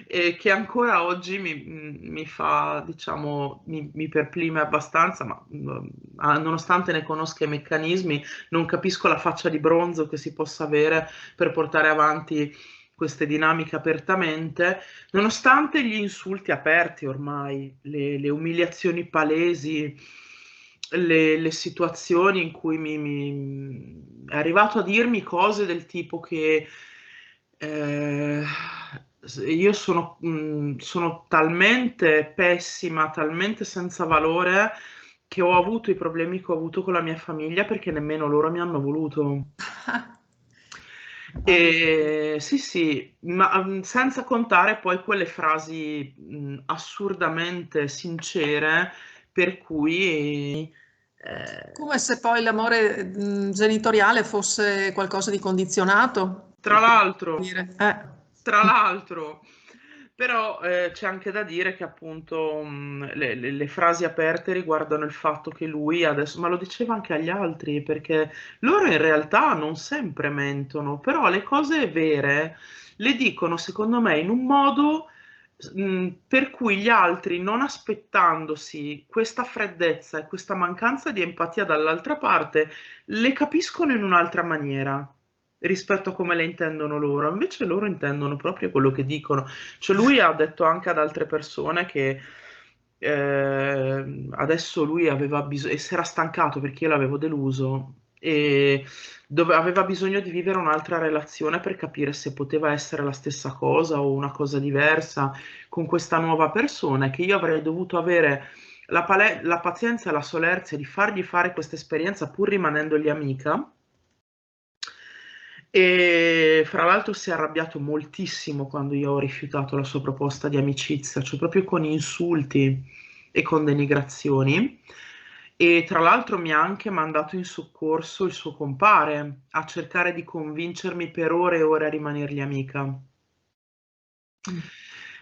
che ancora oggi mi fa, diciamo, mi perplime abbastanza, ma nonostante ne conosca i meccanismi, non capisco la faccia di bronzo che si possa avere per portare avanti queste dinamiche apertamente, nonostante gli insulti aperti ormai, le umiliazioni palesi, le situazioni in cui è arrivato a dirmi cose del tipo che eh, io sono talmente pessima, talmente senza valore che ho avuto i problemi che ho avuto con la mia famiglia perché nemmeno loro mi hanno voluto. E, sì, sì, ma senza contare poi quelle frasi assurdamente sincere per cui Come se poi l'amore genitoriale fosse qualcosa di condizionato. tra l'altro, Dire. tra l'altro, però c'è anche da dire che appunto le frasi aperte riguardano il fatto che lui adesso, ma lo diceva anche agli altri, perché loro in realtà non sempre mentono, però le cose vere le dicono secondo me in un modo per cui gli altri, non aspettandosi questa freddezza e questa mancanza di empatia dall'altra parte, le capiscono in un'altra maniera rispetto a come le intendono loro. Invece loro intendono proprio quello che dicono. Cioè lui ha detto anche ad altre persone che adesso lui aveva bisogno e si era stancato perché io l'avevo deluso e aveva bisogno di vivere un'altra relazione per capire se poteva essere la stessa cosa o una cosa diversa con questa nuova persona e che io avrei dovuto avere la pazienza e la solerzia di fargli fare questa esperienza pur rimanendogli amica. E fra l'altro si è arrabbiato moltissimo quando io ho rifiutato la sua proposta di amicizia, cioè proprio con insulti e con denigrazioni. E tra l'altro mi ha anche mandato in soccorso il suo compare a cercare di convincermi per ore e ore a rimanergli amica.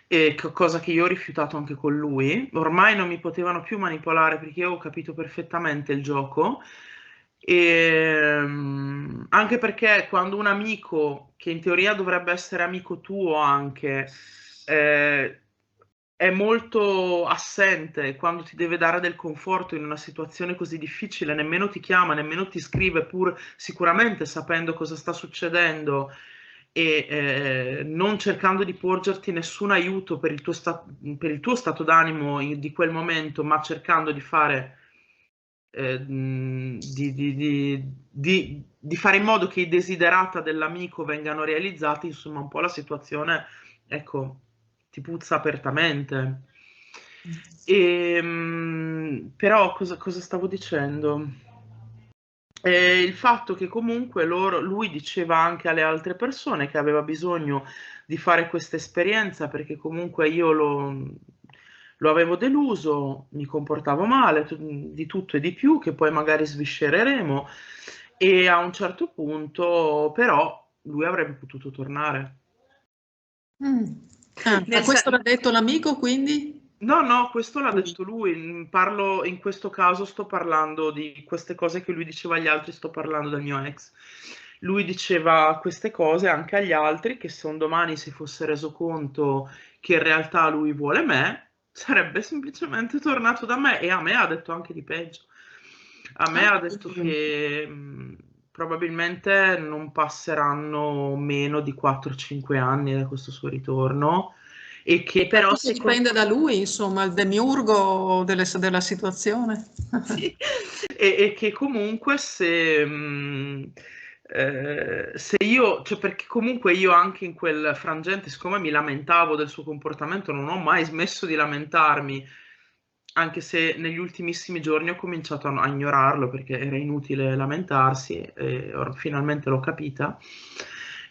E cosa che io ho rifiutato anche con lui. Ormai non mi potevano più manipolare perché io ho capito perfettamente il gioco. E, anche perché quando un amico, che in teoria dovrebbe essere amico tuo anche, è molto assente quando ti deve dare del conforto in una situazione così difficile, nemmeno ti chiama, nemmeno ti scrive, pur sicuramente sapendo cosa sta succedendo e non cercando di porgerti nessun aiuto per per il tuo stato d'animo di quel momento, ma cercando di fare di fare in modo che i desiderata dell'amico vengano realizzati, insomma, un po' la situazione, ecco, ti puzza apertamente. Però cosa stavo dicendo? Il fatto che comunque lui diceva anche alle altre persone che aveva bisogno di fare questa esperienza perché comunque io lo avevo deluso, mi comportavo male, di tutto e di più, che poi magari sviscereremo, e a un certo punto però lui avrebbe potuto tornare. Ma questo l'ha detto l'amico, quindi? No, no, questo l'ha detto lui. Parlo, in questo caso sto parlando di queste cose che lui diceva agli altri, sto parlando del mio ex. Lui diceva queste cose anche agli altri, che se un domani si fosse reso conto che in realtà lui vuole me, sarebbe semplicemente tornato da me e a me ha detto anche di peggio. A me ha detto che probabilmente non passeranno meno di 4-5 anni da questo suo ritorno e che però Tutto dipende da lui, insomma, il demiurgo della situazione. sì, e che comunque se io, cioè perché comunque io anche in quel frangente, siccome mi lamentavo del suo comportamento, non ho mai smesso di lamentarmi, anche se negli ultimissimi giorni ho cominciato a ignorarlo perché era inutile lamentarsi, e ora finalmente l'ho capita,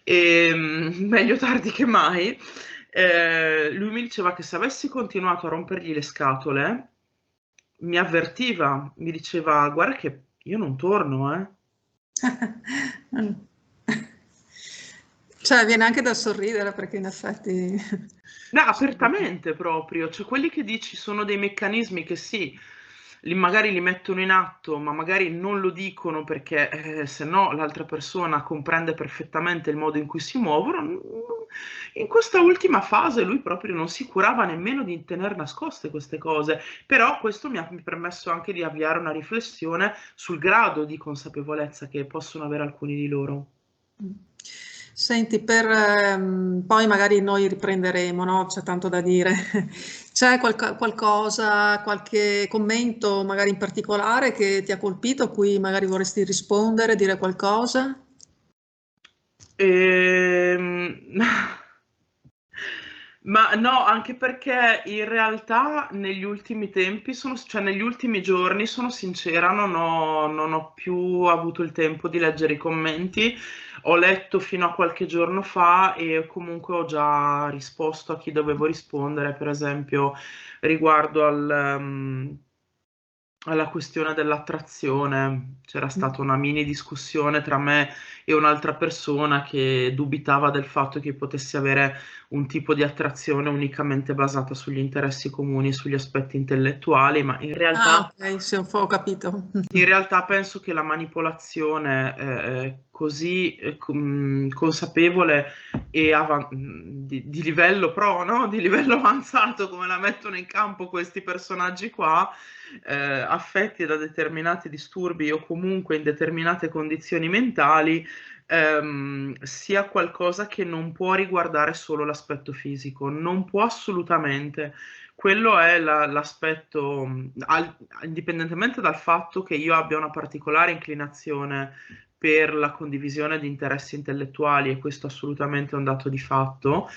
e, meglio tardi che mai. Lui mi diceva che se avessi continuato a rompergli le scatole, mi avvertiva, mi diceva guarda che io non torno, eh. Cioè, viene anche da sorridere perché in effetti... No, apertamente proprio, cioè quelli che dici sono dei meccanismi che sì, magari li mettono in atto, ma magari non lo dicono perché se no l'altra persona comprende perfettamente il modo in cui si muovono. In questa ultima fase lui proprio non si curava nemmeno di tenere nascoste queste cose, però questo mi ha permesso anche di avviare una riflessione sul grado di consapevolezza che possono avere alcuni di loro. Senti, poi magari noi riprenderemo, no? C'è tanto da dire. C'è qualcosa, qualche commento magari in particolare che ti ha colpito, a cui magari vorresti rispondere, dire qualcosa? Ehm, Ma no, anche perché in realtà negli ultimi tempi, cioè negli ultimi giorni, sono sincera, non ho più avuto il tempo di leggere i commenti. Ho letto fino a qualche giorno fa e comunque ho già risposto a chi dovevo rispondere, per esempio riguardo alla questione dell'attrazione. C'era stata una mini discussione tra me e un'altra persona che dubitava del fatto che potessi avere un tipo di attrazione unicamente basata sugli interessi comuni e sugli aspetti intellettuali, ma Ah, ok, sì, ho capito. in realtà penso che la manipolazione così consapevole e di livello pro, no? Di livello avanzato, come la mettono in campo questi personaggi qua, affetti da determinati disturbi o comunque in determinate condizioni mentali, sia qualcosa che non può riguardare solo l'aspetto fisico, non può assolutamente. Quello è l'aspetto, indipendentemente dal fatto che io abbia una particolare inclinazione per la condivisione di interessi intellettuali, e questo assolutamente è un dato di fatto,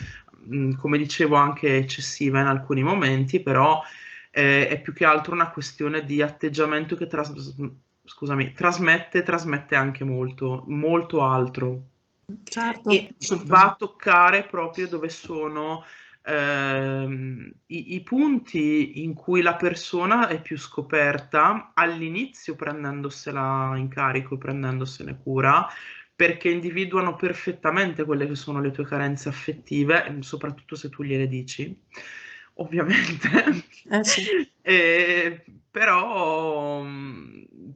come dicevo anche eccessiva in alcuni momenti, però è più che altro una questione di atteggiamento che scusami, trasmette anche molto, molto altro Certo, e va a assolutamente. toccare proprio dove sono i punti in cui la persona è più scoperta all'inizio prendendosela in carico, prendendosene cura, perché individuano perfettamente quelle che sono le tue carenze affettive, soprattutto se tu gliele dici, ovviamente. Sì. Però,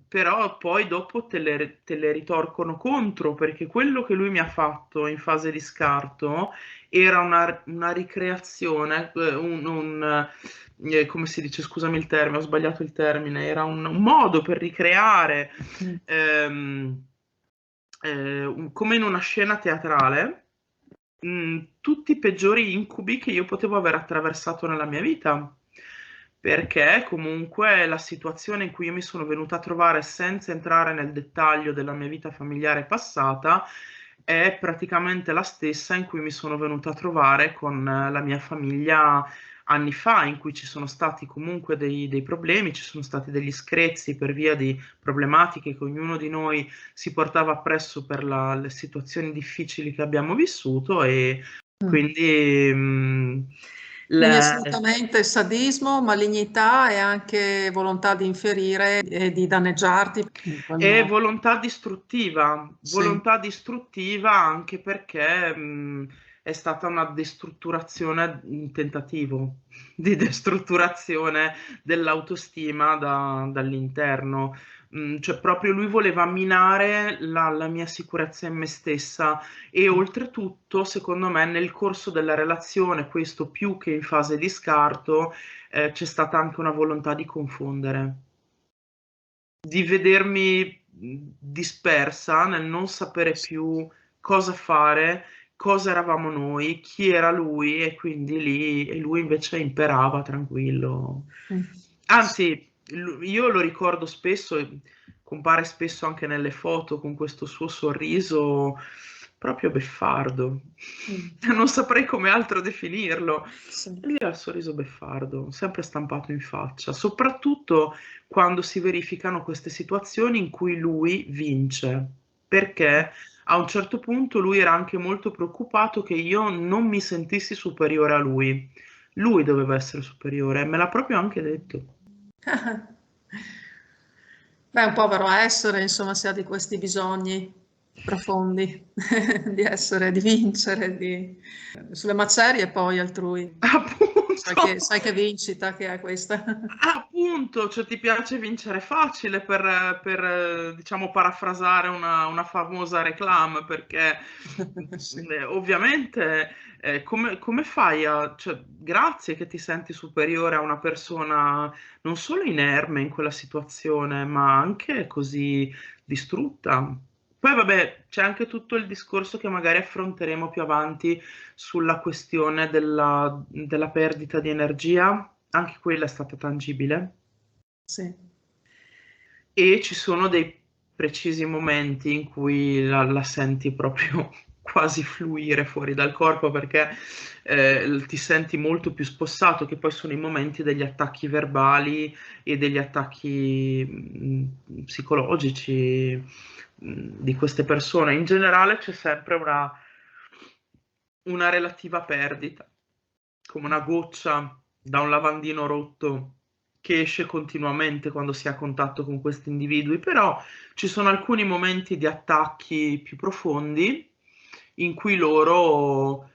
però poi dopo te le ritorcono contro, perché quello che lui mi ha fatto in fase di scarto era una ricreazione, come si dice, scusami il termine, ho sbagliato il termine, era un modo per ricreare, Mm. ehm, come in una scena teatrale, tutti i peggiori incubi che io potevo aver attraversato nella mia vita. Perché comunque la situazione in cui io mi sono venuta a trovare, senza entrare nel dettaglio della mia vita familiare passata, è praticamente la stessa in cui mi sono venuta a trovare con la mia famiglia anni fa, in cui ci sono stati comunque dei problemi, ci sono stati degli screzi per via di problematiche che ognuno di noi si portava appresso per le situazioni difficili che abbiamo vissuto e Mm. quindi Quindi la- assolutamente sadismo, malignità e anche volontà di infierire e di danneggiarti in quel è modo. Sì. volontà distruttiva anche perché è stata una destrutturazione, un tentativo di destrutturazione dell'autostima dall'interno. Cioè proprio lui voleva minare la mia sicurezza in me stessa e oltretutto, secondo me, nel corso della relazione, questo più che in fase di scarto, c'è stata anche una volontà di confondere, di vedermi dispersa nel non sapere più cosa fare, cosa eravamo noi, chi era lui e quindi lì e lui invece imperava tranquillo. Mm. Anzi, io lo ricordo spesso, e compare spesso anche nelle foto con questo suo sorriso proprio beffardo. Mm. Non saprei come altro definirlo. Sì. Lui ha il sorriso beffardo, sempre stampato in faccia, soprattutto quando si verificano queste situazioni in cui lui vince, perché a un certo punto lui era anche molto preoccupato che io non mi sentissi superiore a lui. Lui doveva essere superiore, e me l'ha proprio anche detto. Beh, è un povero essere, insomma, se ha di questi bisogni profondi di essere, di vincere, sulle macerie poi altrui. Appunto. Sai che vincita che è questa? Appunto, cioè ti piace vincere facile per, diciamo, parafrasare una famosa reclame, perché Sì. ovviamente come fai cioè, grazie che ti senti superiore a una persona non solo inerme in quella situazione, ma anche così distrutta. Poi vabbè, c'è anche tutto il discorso che magari affronteremo più avanti sulla questione della perdita di energia, anche quella è stata tangibile, Sì. e ci sono dei precisi momenti in cui la senti proprio quasi fluire fuori dal corpo, perché ti senti molto più spossato, che poi sono i momenti degli attacchi verbali e degli attacchi psicologici di queste persone. In generale c'è sempre una relativa perdita, come una goccia da un lavandino rotto che esce continuamente quando si ha contatto con questi individui, però ci sono alcuni momenti di attacchi più profondi in cui loro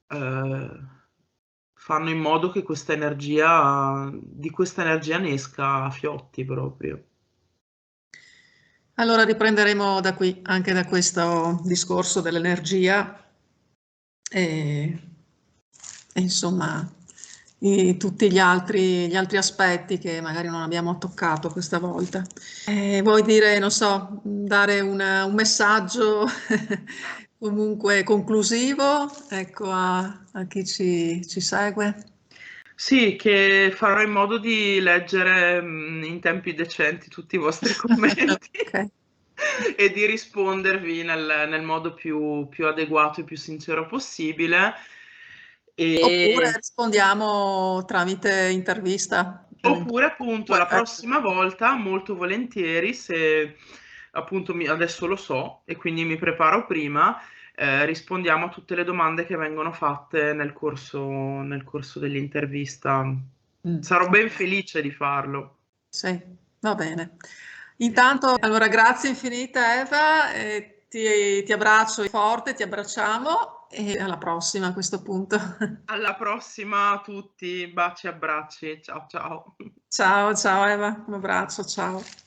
fanno in modo che di questa energia ne esca a fiotti proprio. Allora riprenderemo da qui, anche da questo discorso dell'energia e, e insomma tutti gli altri aspetti che magari non abbiamo toccato questa volta. Vuoi dire, non so, dare un messaggio comunque conclusivo, ecco, a chi ci segue? Sì, che farò in modo di leggere in tempi decenti tutti i vostri commenti Ok. e di rispondervi nel modo più adeguato e più sincero possibile. Oppure E, rispondiamo tramite intervista. oppure appunto la Ecco. prossima volta, molto volentieri, se appunto adesso lo so e quindi mi preparo prima, rispondiamo a tutte le domande che vengono fatte nel corso dell'intervista. Sarò ben Ok. felice di farlo. Sì, va bene. Intanto, allora, grazie infinita Eva, ti abbraccio forte, ti abbracciamo e alla prossima a questo punto. Alla prossima a tutti, baci e abbracci, ciao ciao. Ciao, ciao Eva, un abbraccio, ciao.